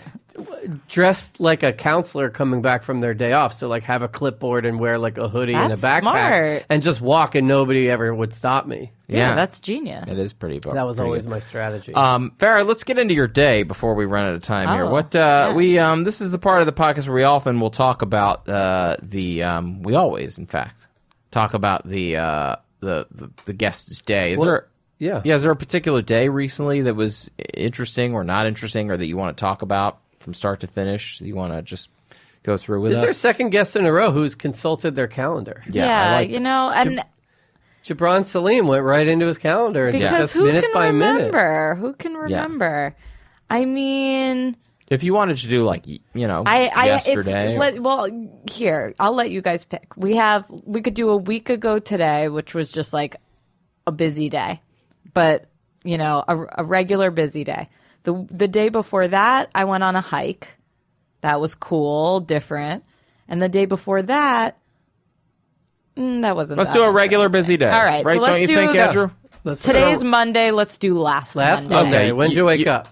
dressed like a counselor coming back from their day off. So like have a clipboard and wear like a hoodie and a That's backpack smart. and just walk, and nobody ever would stop me. Yeah, Yeah. that's genius. It is pretty. That was pretty always good. my strategy. Farah, let's get into your day before we run out of time here. Oh, What yes. we this is the part of the podcast where we often will talk about we always, in fact, talk about the guest's day. Is there? yeah. Yeah, is there a particular day recently that was interesting or not interesting, or that you want to talk about from start to finish? That you want to just go through with This is our us? second guest in a row who's consulted their calendar. I like you know, and Jabron Salim went right into his calendar and took because us who minute can by minute. remember? Who can remember? I mean, If you wanted to do like yesterday, here I'll let you guys pick. We could do a week ago today, which was just like a busy day, but a regular busy day. The day before that, I went on a hike. That was cool, different. And the day before that, that wasn't. let's that do a regular interesting. busy day. All right, right? so let's Don't you do think, Andrew? Let's Today's go. Monday. Let's do last Last Monday. Monday. When did you wake up?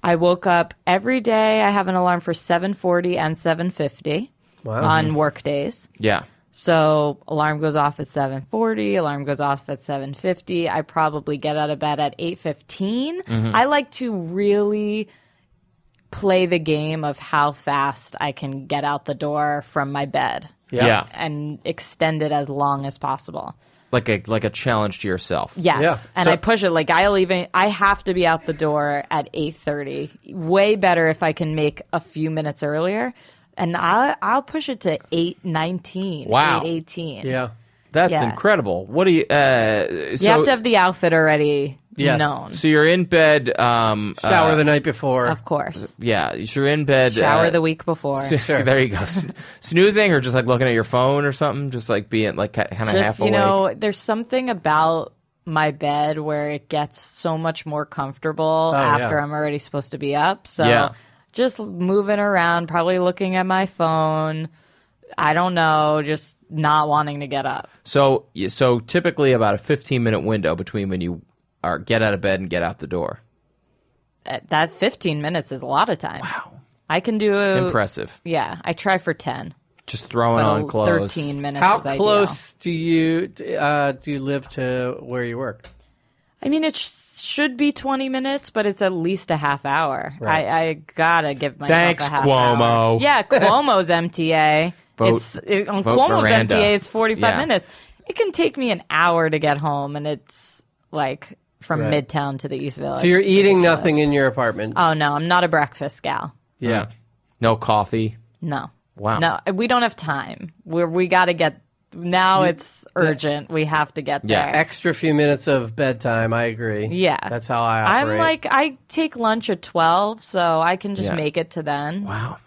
I woke up every day. I have an alarm for 7:40 and 7:50 Wow. on work days. Yeah. So alarm goes off at 7:40. Alarm goes off at 7:50. I probably get out of bed at 8:15. I like to really play the game of how fast I can get out the door from my bed. Yeah. And extend it as long as possible. Like a challenge to yourself. Yes. Yeah. And So- I push it. Like I have to be out the door at 8:30. Way better if I can make a few minutes earlier. And I'll push it to 8:19. Wow. 8:18. Yeah. That's Yeah. incredible. What do you? You have to have the outfit already Yes. known. So you're in bed. Shower the night before. Of course. Yeah, so you're in bed. Shower the week before. There you go. Snoozing or just like looking at your phone or something, just like being like kind of half Just, awake. there's something about my bed where it gets so much more comfortable after yeah. I'm already supposed to be up. So Yeah. just moving around, probably looking at my phone. I don't know, just not wanting to get up. So typically about a 15-minute window between when you get out of bed and get out the door. That 15 minutes is a lot of time. Wow. I can do Impressive. Yeah, I try for 10. Just throwing But on clothes. 13 minutes How is ideal. close do you live to where you work? I mean, it should be 20 minutes, but it's at least a half hour. Right. I gotta give myself Thanks, a half Cuomo. hour. Yeah, Cuomo's MTA. Vote On vote Cuomo's Miranda. MTA, it's 45 Yeah. minutes. It can take me an hour to get home, and it's like from Right. Midtown to the East Village. So you're It's eating ridiculous. nothing in your apartment. Oh, no, I'm not a breakfast gal. Yeah. No coffee. No. Wow. No, we don't have time. We got to get. Now it's urgent. We have to get Yeah. there. Extra few minutes of bedtime. I agree. Yeah. That's how I operate. I'm like, I take lunch at 12, so I can just Yeah. make it to then. Wow.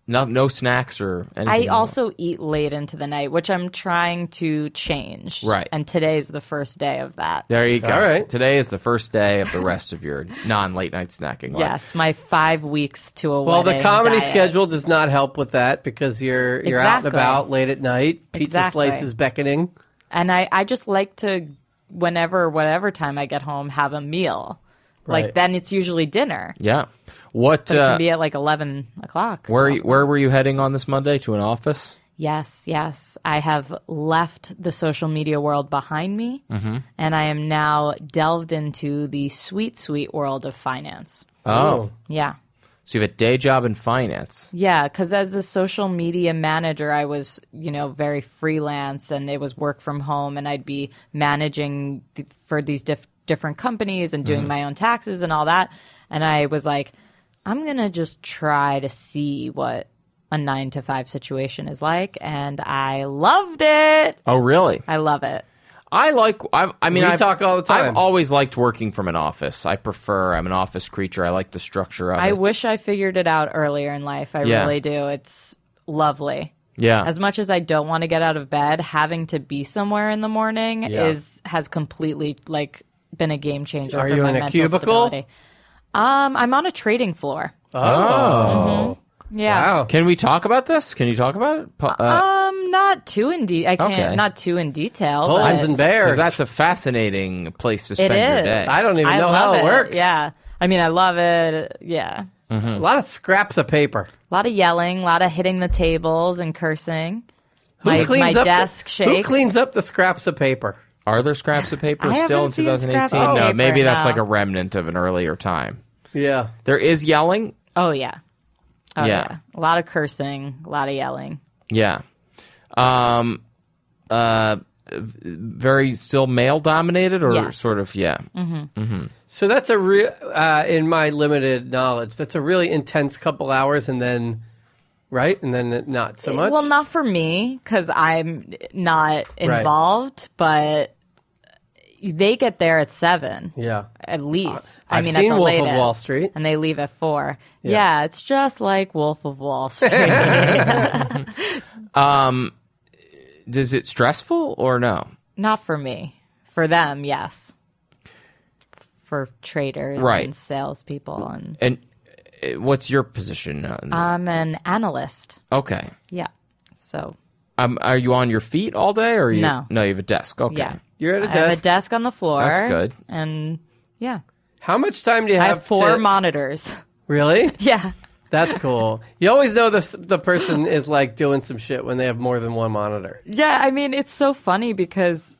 No snacks or anything. I also eat late into the night, which I'm trying to change. Right. And today's the first day of that. There you go. All right. Today is the first day of the rest of your non-late night snacking life. Yes, my 5 weeks to a well, the wedding comedy diet. schedule does not help with that because you're out and Exactly. about late at night. Pizza Exactly. slices beckoning. And I just like to, whatever time I get home, have a meal. Right. Like, then it's usually dinner. Yeah. What? But it can be at like 11 o'clock. Where were you heading on this Monday? To an office? Yes. I have left the social media world behind me, and I am now delved into the sweet world of finance. Oh. Yeah. So you have a day job in finance. Yeah, because as a social media manager, I was, very freelance, and it was work from home, and I'd be managing for these different companies and doing my own taxes and all that. And I was like, I'm going to just try to see what a 9-to-5 situation is like, and I loved it. Oh, really? I love it. We talk all the time. I've always liked working from an office. I'm an office creature. I like the structure of it. I wish I figured it out earlier in life. I Yeah. really do. It's lovely. Yeah. As much as I don't want to get out of bed, having to be somewhere in the morning Yeah. has completely been a game changer. Are for you my in a mental cubicle? stability. I'm on a trading floor. Oh. Yeah. Wow. Can we talk about this? Can you talk about it? Not too in I can't. Okay. Not too in detail. Bulls but and bears. Because that's a fascinating place to it spend your is. day. I don't even know how love it works. Yeah. I mean, I love it. Yeah. A lot of scraps of paper. A lot of yelling, a lot of hitting the tables and cursing. Who My cleans up desk shakes. Who cleans up the scraps of paper? Are there scraps of paper I still in haven't seen 2018? scraps of No, paper, maybe that's no. like a remnant of an earlier time. Yeah. There is yelling. Oh, yeah. Oh, Yeah. yeah. A lot of cursing, a lot of yelling. Yeah. Very still male dominated or Yes. sort of, yeah. So that's a real, in my limited knowledge, that's a really intense couple hours, and then, right, and then not so much. Well, not for me because I'm not involved, but they get there at 7 Yeah. at least. I've I mean, seen at the Wolf of latest, Wall Street. and they leave at 4. Yeah. Yeah, it's just like Wolf of Wall Street. Is it stressful or no? Not for me. For them, yes. For traders Right. and salespeople, and And what's your position? I'm an analyst. Okay. Yeah. So Are you on your feet all day or you? No. No, you have a desk. Okay. yeah, You're at a I have a desk. desk on the floor. That's good. And yeah, How much time do you I have have 4 to... monitors. Really? Yeah. That's cool. You always know the person is like doing some shit when they have more than one monitor. Yeah, I mean, it's so funny because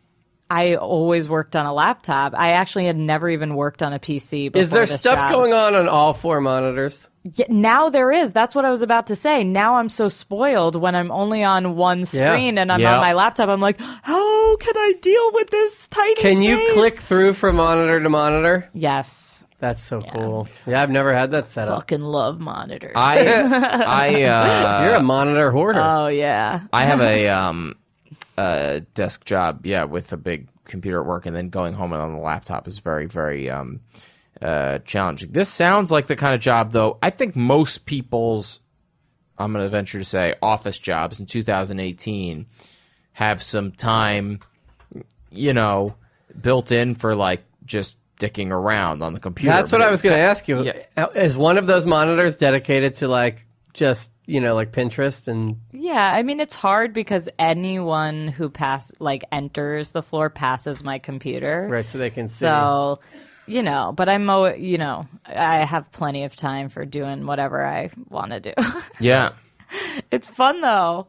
I always worked on a laptop. I actually had never even worked on a PC before Is there this stuff job. going on all 4 monitors? Yeah, now there is. That's what I was about to say. Now I'm so spoiled when I'm only on one screen and I'm on my laptop. I'm like, how can I deal with this tiny Can you space? click through from monitor to monitor? Yes. That's so cool. Yeah, I've never had that set up. Fucking love monitors. You're a monitor hoarder. Oh, yeah. I have a desk job, with a big computer at work, and then going home and on the laptop is very, very challenging. This sounds like the kind of job, though, I think most people's, I'm going to venture to say, office jobs in 2018 have some time, built in for, like, just dicking around on the computer. That's what I was going to ask you. Yeah. Is one of those monitors dedicated to, like, just, like Pinterest and... Yeah, I mean, it's hard because anyone who enters the floor passes my computer. Right, so they can see. So... but I have plenty of time for doing whatever I want to do. Yeah. It's fun, though.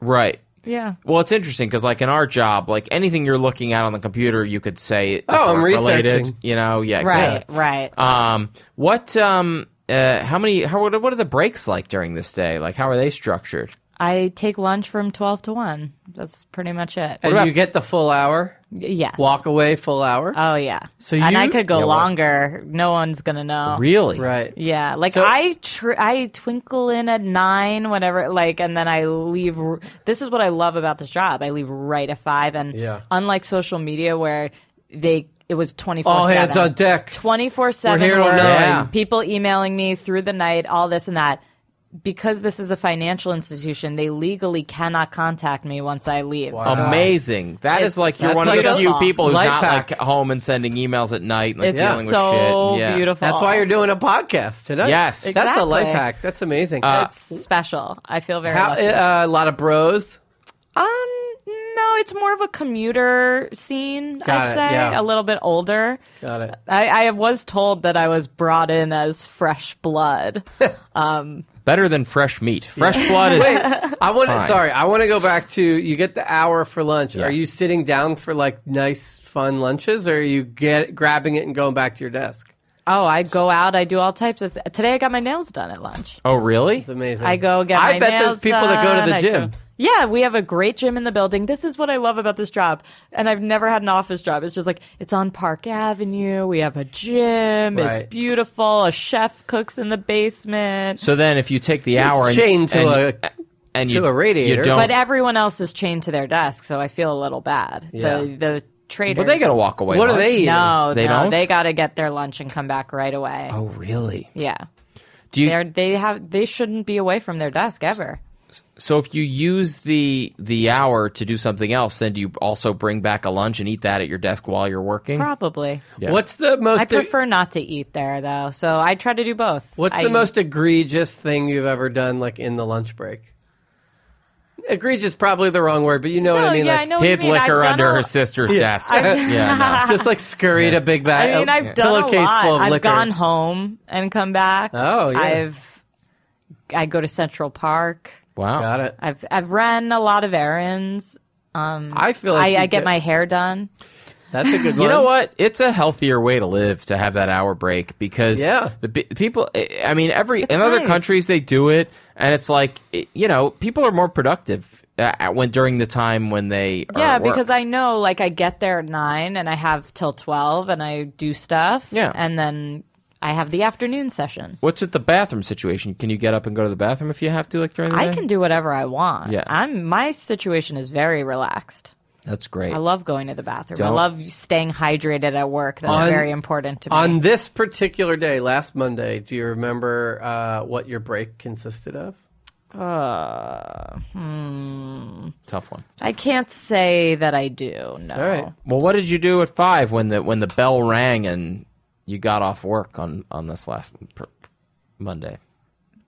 Right. Yeah. Well, it's interesting because, like, in our job, like, anything you're looking at on the computer, you could say is I'm related. researching. Yeah, exactly. Right. What are the breaks like during this day? Like, how are they structured? I take lunch from 12 to 1. That's pretty much it. And you get the full hour? Yes. Walk away full hour? Oh, yeah. So and I could go longer. No one's going to know. Really? Right. Yeah. Like, I twinkle in at 9, whatever, like, and then I leave. This is what I love about this job. I leave right at 5. And unlike social media where it was 24/7. All hands on deck. 24/7. We're here till 9. Yeah. People emailing me through the night, all this and that. Because this is a financial institution, they legally cannot contact me once I leave. Wow. Amazing. That's like you're one of the few beautiful. people who's Life not hack. like home and sending emails at night, like It's dealing so with shit. Yeah. beautiful. That's why you're doing a podcast tonight. Yes. That's a Exactly. life hack. That's amazing. It's special. I feel very lucky. A lot of bros. No, it's more of a commuter scene, Got I'd it, say. yeah. A little bit older. Got it. I was told that I was brought in as fresh blood. Better than fresh meat. Fresh blood is. I want Fine. I want to go back to you get the hour for lunch. Yeah. Are you sitting down for like nice fun lunches, or are you grabbing it and going back to your desk? Oh, I go out. I do all types of. Today I got my nails done at lunch. Oh, really? It's amazing. I go get my I bet nails there's people that go to done. the I gym. Yeah, we have a great gym in the building. This is what I love about this job. And I've never had an office job. It's just like, it's on Park Avenue. We have a gym. It's Right. beautiful. A chef cooks in the basement. So then, if you take the hour and chained to you, a radiator. you don't. But everyone else is chained to their desk, so I feel a little bad. Yeah. The traders. But they got to walk away. What are lunch. they eating? No, They no, don't? they got to get their lunch and come back right away. Oh, really? Yeah. Do you? They shouldn't be away from their desk ever. So if you use the hour to do something else, then do you also bring back a lunch and eat that at your desk while you're working? Probably. Yeah. What's the most? I prefer not to eat there though, so I try to do both. What's the most egregious thing you've ever done, like in the lunch break? Egregious is probably the wrong word, but you know what I mean. Yeah, like, I know what you Hid mean. liquor I've done under a- her sister's desk. Yeah, just like scurried a big bag. I mean, I've done a pillowcase lot. full of I've liquor. gone home and come back. Oh, yeah. I go to Central Park. Wow. Got it. I've ran a lot of errands. I feel like I get my hair done. That's a good one. You know what? It's a healthier way to live to have that hour break because people. I mean, in other nice. countries they do it, and it's like people are more productive during the time when they are Yeah, at work. because I know, like, I get there at 9 and I have till 12 and I do stuff. Yeah. And then I have the afternoon session. What's with the bathroom situation? Can you get up and go to the bathroom if you have to, like during the day? I can do whatever I want. Yeah. My situation is very relaxed. That's great. I love going to the bathroom. I Don't- love staying hydrated at work. That's very important to me. On this particular day, last Monday, do you remember what your break consisted of? Tough one. I can't say that I do. No. All right. Well, what did you do at 5 when the bell rang and you got off work on this last Monday?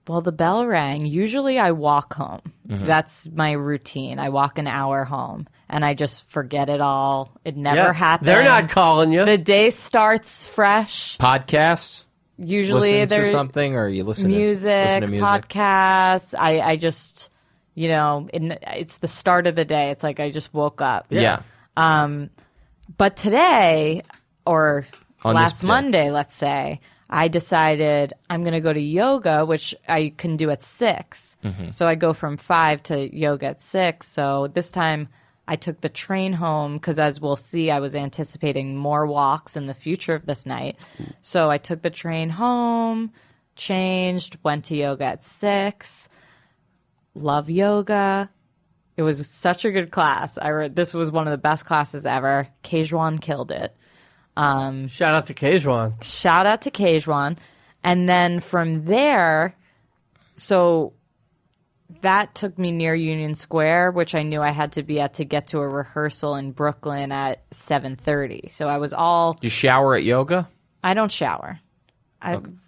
Well, the bell rang. Usually I walk home. Mm-hmm. That's my routine. I walk an hour home and I just forget it all. It never happened. They're not calling you. The day starts fresh. Podcasts? Usually Listen to there's something, or you listen music, to music? podcasts. I just, it's the start of the day. It's like I just woke up. Yeah. But today, or On last this day. Monday, let's say, I decided I'm going to go to yoga, which I can do at 6. So I go from 5 to yoga at 6. So this time I took the train home because, as we'll see, I was anticipating more walks in the future of this night. So I took the train home, changed, went to yoga at 6. Love yoga. It was such a good class. This was one of the best classes ever. Kejwan killed it. Shout out to Kejwan. Shout out to Kejwan. And then from there, so that took me near Union Square, which I knew I had to be at to get to a rehearsal in Brooklyn at 7:30. So I was all... You shower at yoga? I don't shower. I'm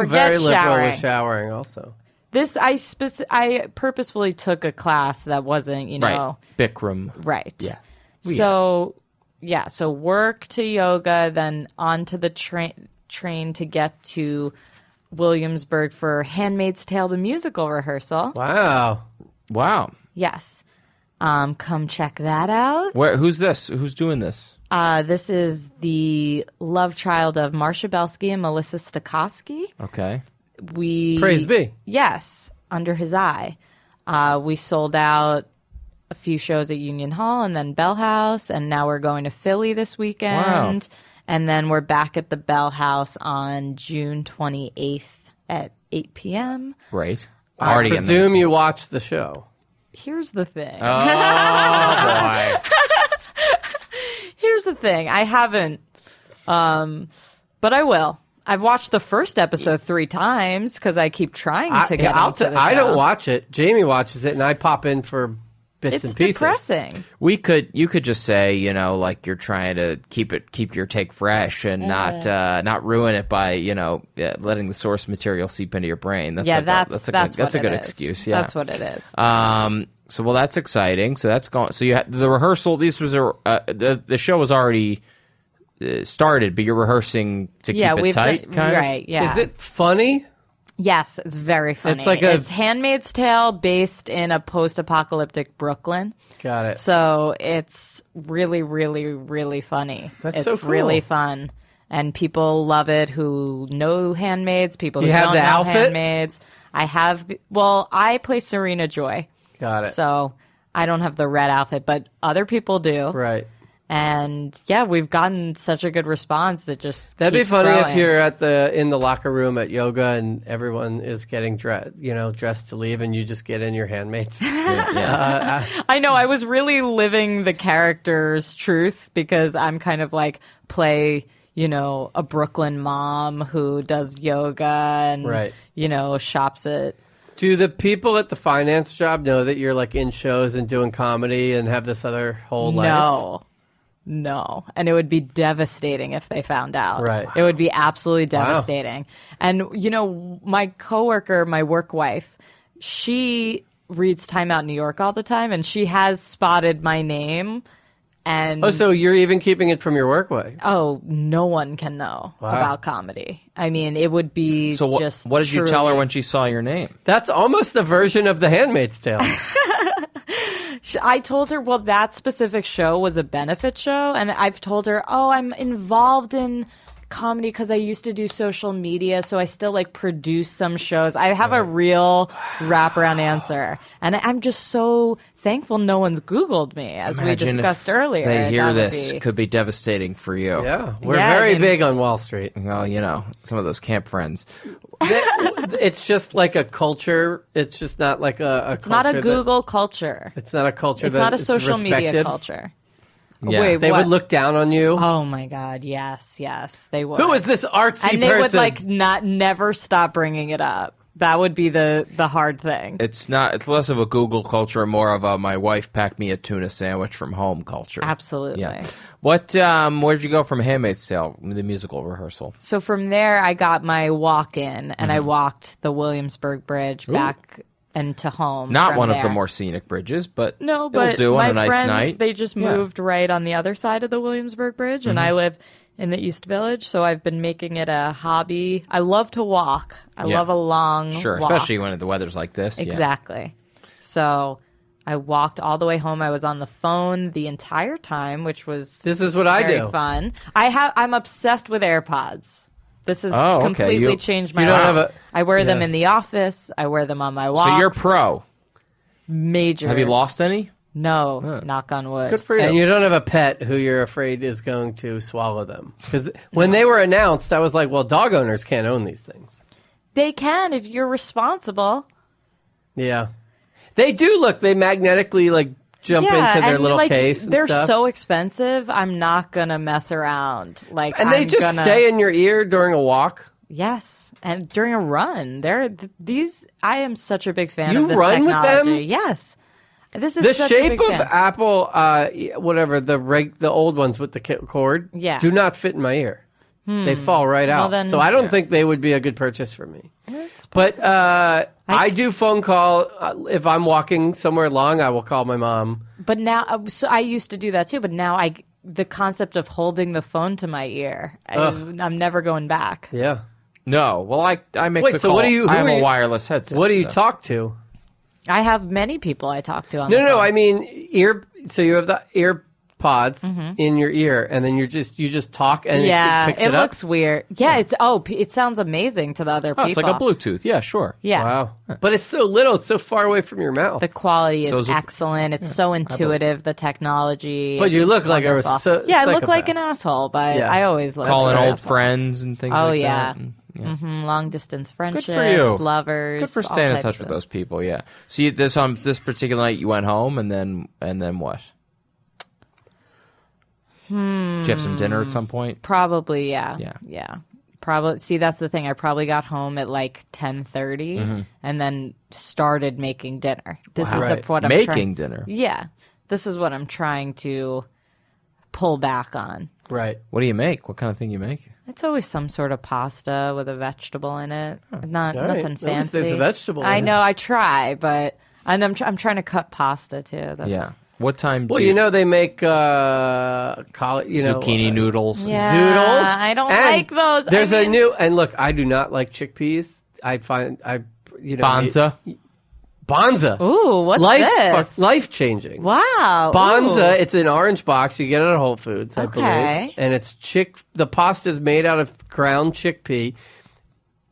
very liberal with showering also. This, I purposefully took a class that wasn't, Right. Bikram. Right. Yeah. So work to yoga, then on to the train to get to Williamsburg for Handmaid's Tale, the musical rehearsal. Wow. Yes. Come check that out. Who's this? Who's doing this? This is the love child of Marcia Belsky and Melissa Stokowski. Okay. Praise be. Yes, Under His Eye. We sold out a few shows at Union Hall and then Bell House, and now we're going to Philly this weekend. Wow. And then we're back at the Bell House on June 28th at 8 p.m. Great. I presume you watched the show. Here's the thing. Oh, boy. Here's the thing. I haven't, but I will. I've watched the first episode 3 times because I keep trying to get into the show. I don't watch it. Jamie watches it, and I pop in for bits and pieces. It's depressing. You could just say, like you're trying to keep your take fresh and not ruin it by, letting the source material seep into your brain. That's a good excuse. Yeah, that's what it is. So that's exciting. So that's going. So you had the rehearsal. This was the show was already started, but you're rehearsing to keep it tight. Right. Yeah. Is it funny? Yes, it's very funny. It's Handmaid's Tale based in a post-apocalyptic Brooklyn. Got it. So it's really, really, really funny. That's so cool. Really fun. And people love it who know Handmaids, people who have don't the know outfit? Handmaids. I play Serena Joy. Got it. So I don't have the red outfit, but other people do. Right. And yeah, we've gotten such a good response that just that'd be funny growing. if you're in the locker room at yoga and everyone is getting dressed to leave, and you just get in your handmaids. I know. I was really living the character's truth because I'm kind of like play a Brooklyn mom who does yoga and shops at. Do the people at the finance job know that you're like in shows and doing comedy and have this other whole life? No. And it would be devastating if they found out. Right. It would be absolutely devastating. Wow. And, my coworker, my work wife, she reads Time Out New York all the time, and she has spotted my name. And so you're even keeping it from your work wife? Oh, no one can know about comedy. I mean, it would be just what did you tell her when she saw your name? That's almost a version of The Handmaid's Tale. I told her, that specific show was a benefit show. And I've told her, I'm involved in comedy because I used to do social media. So I still produce some shows. I have a real wraparound answer. And I'm just so thankful no one's Googled me, as we discussed earlier. They hear this could be devastating for you. Yeah. We're very big on Wall Street. Well, some of those camp friends. It's just like a culture. It's just not like a It's not a Google culture. It's not a culture It's not a social media culture. Yeah. Wait, they would look down on you. Oh my God! Yes, they would. Who is this artsy person? And they would never stop bringing it up. That would be the hard thing. It's not. It's less of a Google culture, more of a my wife packed me a tuna sandwich from home culture. Absolutely. Yeah. What? Where did you go from Handmaid's Tale, the musical rehearsal? So from there, I got my walk in, and I walked the Williamsburg Bridge back and to home. Not one there. of the more scenic bridges, but no, it'll do on a nice friends, night. They just moved right on the other side of the Williamsburg Bridge, and I live in the East Village, so I've been making it a hobby. I love to walk. I love a long walk. Especially when the weather's like this. Exactly. Yeah. So I walked all the way home. I was on the phone the entire time, which was this is what I do. Fun. I'm obsessed with AirPods. This has Oh, okay. completely You- changed my you don't life. have a- I wear them yeah. in the office. I wear them on my walks. So you're pro. Major. Have you lost any? No, knock on wood. Good for you. And you don't have a pet who you're afraid is going to swallow them. Because when they were announced, I was like, well, dog owners can't own these things. They can if you're responsible. Yeah. They do look, they magnetically jump into their and, little case and they're stuff. so expensive. I'm not gonna mess around. And they just stay in your ear during a walk. Yes, and during a run, these. I am such a big fan You of this run with technology. them? Yes, this is The such a shape big of fan. Apple, whatever, the old ones with the cord, Yeah. do not fit in my ear. They fall right Well, out. then- So I don't think they would be a good purchase for me. It's But possible. I do phone call. If I'm walking somewhere long, I will call my mom. But now, so I used to do that too. But now, the concept of holding the phone to my ear, I'm never going back. Yeah. No. Well, I make Wait, the so call. what do you- I who have are a you- wireless headset. What do you so. talk to? I have many people I talk to on No, the no, no. phone. I mean ear. So you have the ear pods in your ear, and then you just talk, and yeah, it picks it it up. looks weird. Yeah, it sounds amazing to the other Oh, people. it's like a Bluetooth. Yeah, sure. Yeah. Wow, but it's so little. It's so far away from your mouth. The quality So is is it- excellent. It's so intuitive. The technology. But you is look like a wonderful. Yeah, I look psychopath. like an asshole, but Yeah. I always look Calling like an old asshole. friends and things Oh, like yeah. that. And, Long distance friendships, Good for you. lovers. Good for all staying in types touch with of- those people. Yeah. So this particular night you went home and then what? Did you have some dinner at some point? Probably, yeah. Yeah. Probably. See, that's the thing. I probably got home at 10:30, and then started making dinner. This is Right. what I'm Making dinner. Yeah, this is what I'm trying to pull back on. Right. What do you make? What kind of thing you make? It's always some sort of pasta with a vegetable in it. Not All right. nothing At least fancy. there's a vegetable in I it. know. I try, but I'm trying to cut pasta too. That's, Yeah. What time? Well, do you know they make zucchini noodles. Yeah, zoodles. I don't And like those. There's I a mean- new and look. I do not like chickpeas. Bonza. Bonza. Ooh, what's this? Life changing. Wow. Bonza, Ooh. it's an orange box. You get it at Whole Foods, I Okay. believe. And it's the pasta is made out of ground chickpea.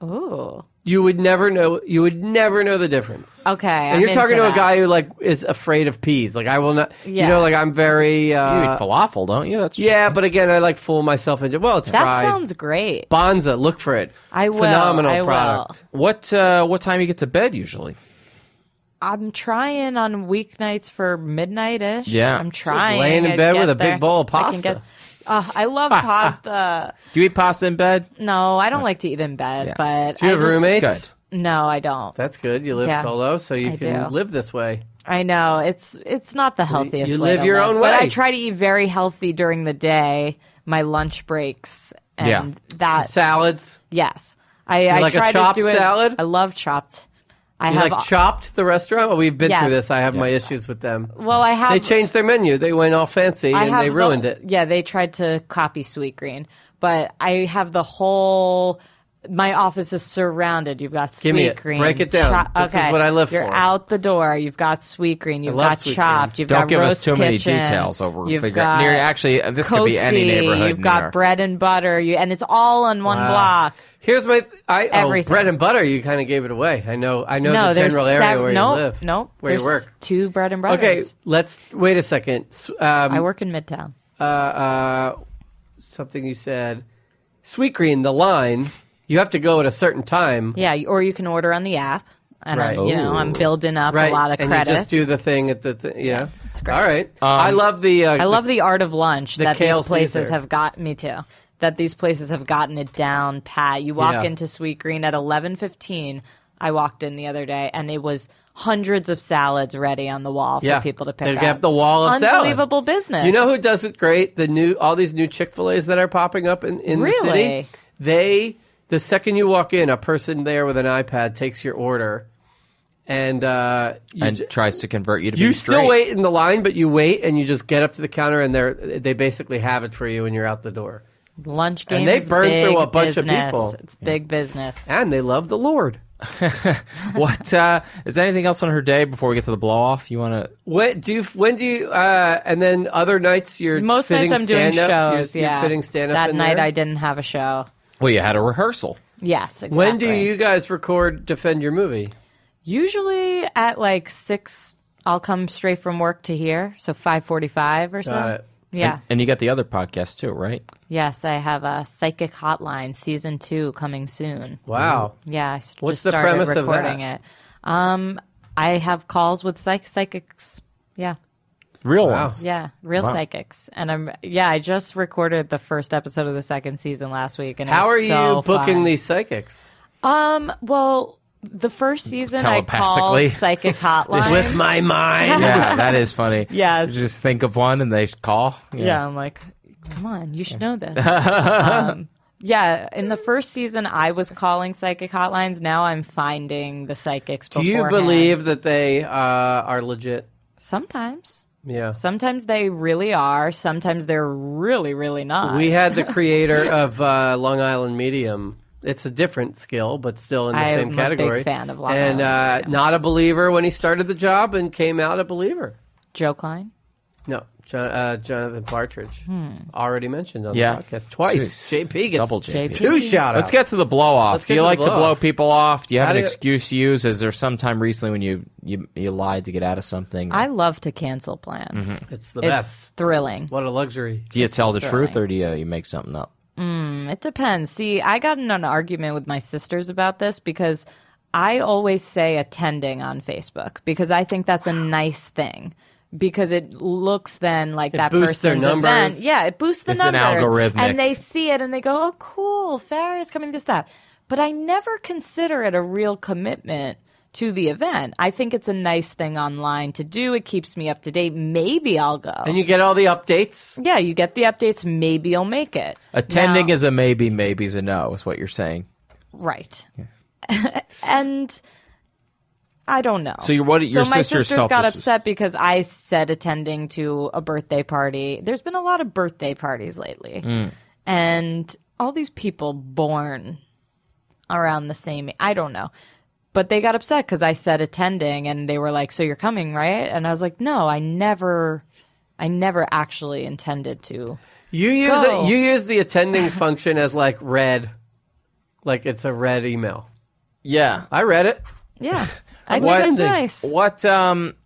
Ooh. You would never know the difference. Okay. And you're talking to a guy who is afraid of peas. I will not. Yeah. I'm very. You eat falafel, don't you? That's Yeah, but again, I fool myself into. Well, it's That fried. sounds great. Bonza, look for it. I will. Phenomenal I will. product. What time you get to bed usually? I'm trying on weeknights for midnight-ish. Yeah. I'm trying. laying in to bed get with a big there. bowl of I can pasta. I love pasta. Do you eat pasta in bed? No, I don't like to eat in bed, Yeah. but Do you have roommates? Good. No, I don't. That's good. You live Yeah. solo, so you I can do. live this way. I know it's not the healthiest. you way live to your live, own but way. I try to eat very healthy during the day. My lunch breaks and Yeah. that Salads. Yes, I like a try chopped to do it. salad? I love chopped. I You have like Chopped, the restaurant? Well, we've been Yes. through this. I have my issues with them. well, I have They changed their menu. They went all fancy I and have they ruined it. Yeah, they tried to copy Sweet Green, but I have the whole. My office is surrounded. You've got Give me Sweet it. Green. Break it down. This is okay. what I live You're for. out the door. You've got Sweet Green. You've love got Sweet Chopped. Green. You've Don't got give us Roast too many Kitchen. details. So we're You've figuring. got Actually, this could be any Cozy, neighborhood. You've in got New York. bread and butter. And it's all on one Wow. block. Here's my Everything. bread and butter. You kind of gave it away. I know No, the there's general area where nope, you live. Nope. Where you There's work. 2 bread and butters. Okay, let's wait a second. I work in Midtown. Something you said. Sweet Green, the line. You have to go at a certain time. Yeah, or you can order on the app. And Right. I'm building up Right, a lot of and credits. you just do the thing at yeah. it's great. All right. I love the. I love the art of lunch that kale these places Caesar. have got. Me too. That these places have gotten it down pat. You walk Yeah. into Sweet Green at 11:15. I walked in the other day, and it was hundreds of salads ready on the wall for people to pick They up. have the wall of salad. Unbelievable business. You know who does it great? All these new Chick-fil-A's that are popping up in the Really? city. The second you walk in, a person there with an iPad takes your order, and tries to convert you to you be still straight. wait in the line, but you wait and you just get up to the counter and they basically have it for you and you're out the door. lunch game. And they is burn big through a bunch of business. people. It's big business. And they love the Lord. What is there anything else on her day before we get to the blow off? You want to? When do you? And then other nights you're Most fitting nights I'm doing stand-up? shows. You're yeah, fitting stand up. that in night there? I didn't have a show. Well, you had a rehearsal. Yes, exactly. When do you guys record Defend Your Movie? Usually at like 6, I'll come straight from work to here, so 5:45 or so. Got it. Yeah. And you got the other podcast too, right? Yes, I have a Psychic Hotline Season 2 coming soon. Wow. Yeah, I What's just the started premise of recording that? it. I have calls with psychics. Yeah. Real Wow. ones. Yeah, real Wow. psychics. And I just recorded the first episode of the second season last week. And it How was are you so booking fun. these psychics? Well, the first season I Telepathically. called Psychic Hotline. With my mind. Yeah, that is funny. Yes. You just think of one and they call. Yeah, I'm like, come on, you should know this. In the first season, I was calling psychic hotlines. Now I'm finding the psychics Do you beforehand. believe that they are legit? Sometimes. Yeah. Sometimes they really are. Sometimes they're really, really not. We had the creator of Long Island Medium. It's a different skill, but still in the I'm same a category. big fan of Long and Island Medium. not a believer when he started the job and came out a believer. Joe Klein? No, Jonathan Partridge. Already mentioned on Yeah. the podcast twice. Jeez. JP gets Double JP. 2 shout outs. Let's get to the blow off. Let's Do get you to the like to blow blow off. people off? Do you have How an do you- excuse to use? Is there some time recently when you lied to get out of something? I love to cancel plans. It's the It's best. thrilling. What a luxury. Do you tell the thrilling. truth or do you make something up? It depends. See, I got in an argument with my sisters about this because I always say attending on Facebook because I think that's a nice thing. Because it looks then like that boosts their person's numbers. event. Yeah, it boosts the It's an numbers. algorithmic. And they see it and they go, oh, cool, Farah is coming, this, that. But I never consider it a real commitment to the event. I think it's a nice thing online to do. It keeps me up to date. Maybe I'll go. And you get all the updates. Yeah, you get the updates. Maybe you'll make it. Attending Now- is a maybe, maybe's a no, is what you're saying. Right. And I don't know. So your my sisters sisters felt got this was- upset because I said attending to a birthday party. There's been a lot of birthday parties lately. And all these people born around the same, I don't know. But they got upset because I said attending and they were like, so you're coming, right? And I was like, no, I never actually intended to. You use Go. you use the attending function as like read, like it's a read email. Yeah. I read it. Yeah. I What- think it's nice. What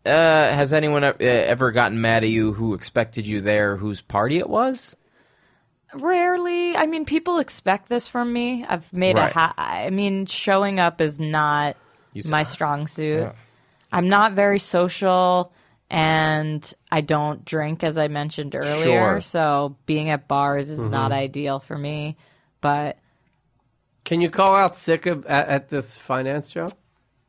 has anyone ever gotten mad at you who expected you there whose party it was? Rarely. I mean, people expect this from me. I've made Right. I mean, showing up is not said- my strong suit. Yeah. I'm not very social, and I don't drink, as I mentioned earlier. Sure. So being at bars is not ideal for me. But, Can you call out sick at this finance job?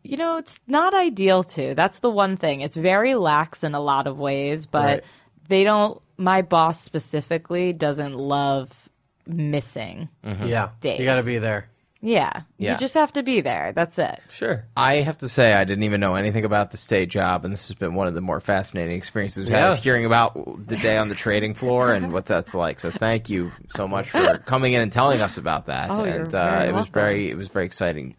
you know, it's not ideal to. That's the one thing. It's very lax in a lot of ways, but Right. they don't, my boss specifically doesn't love missing. Yeah, Days. you got to be there. Yeah. Yeah. You just have to be there. That's it. Sure. I have to say, I didn't even know anything about the state job, and this has been one of the more fascinating experiences we've had, Yeah. is hearing about the day on the trading floor and what that's like. So thank you so much for coming in and telling us about that. Oh, and you're very it was welcome. very exciting.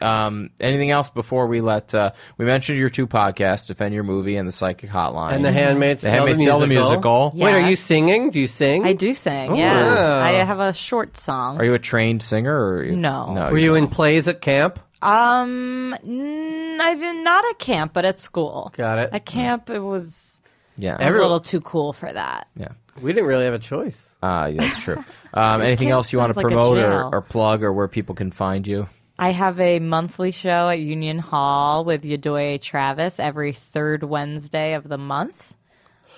Anything else before we let? We mentioned your 2 podcasts, Defend Your Movie and The Psychic Hotline, And the Handmaid's The Tale, Handmaid's Tale, the musical. Yeah. Wait, are you singing? Do you sing? I do sing, Ooh. yeah. I have a short song. Are you a trained singer? Or No. Were you in plays at camp? I've been not at camp, but at school. Got it. At camp, it was Yeah. a little too cool for that. Yeah. We didn't really have a choice. Yeah, that's true. Anything Camp else you want to sounds like a promote jail. or plug, or where people can find you? I have a monthly show at Union Hall with Yadoye Travis every third Wednesday of the month.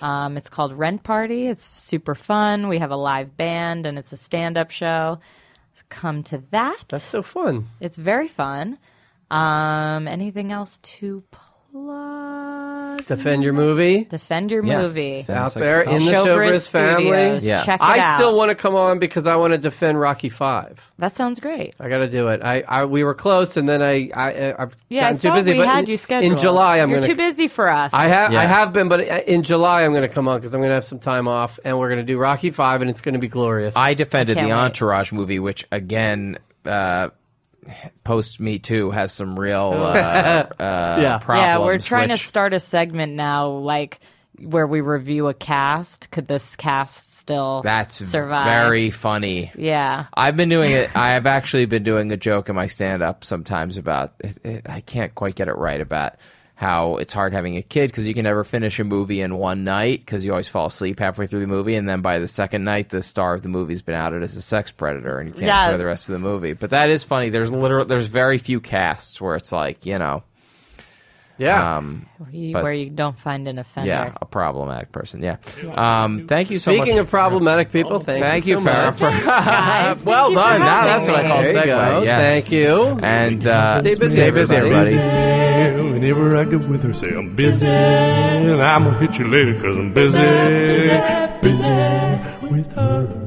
It's called Rent Party. It's super fun. We have a live band, and it's a stand-up show. Come to that. That's so fun. It's very fun. Anything else to plug? Defend your movie. Defend your Yeah. movie. It's out like there a in the Showbiz Showbiz family. Studios. Yeah. Check it I out. still want to come on because I want to defend Rocky 5. That sounds great. I got to do it. We were close, and then I've Yeah, I gotten too thought busy. we but had you scheduled. in July, I'm You're going too busy for us. I Yeah. have been, but in July I'm going to come on because I'm going to have some time off, and we're going to do Rocky 5, and it's going to be glorious. I defended I can't the wait. Entourage movie, which again, post Me Too has some real yeah. problems. Yeah, we're trying which- to start a segment now, like where we review a cast. Could this cast still survive? Very funny. Yeah. I've been doing it. I have actually been doing a joke in my stand-up sometimes about I can't quite get it right about how it's hard having a kid because you can never finish a movie in one night because you always fall asleep halfway through the movie, and then by the second night the star of the movie's been outed as a sex predator and you can't enjoy the rest of the movie. But that is funny. There's very few casts where it's like, where you don't find an offender. Yeah, a problematic person. Yeah. Thank you so much. Speaking of problematic people, thank you so Farah. Guys, Well done. Now that's what I call There you go. segue. Yes. Thank you. And Stay busy, stay busy, everybody. Whenever I get with her, say I'm busy, and I'm gonna hit you later 'cause I'm busy with her.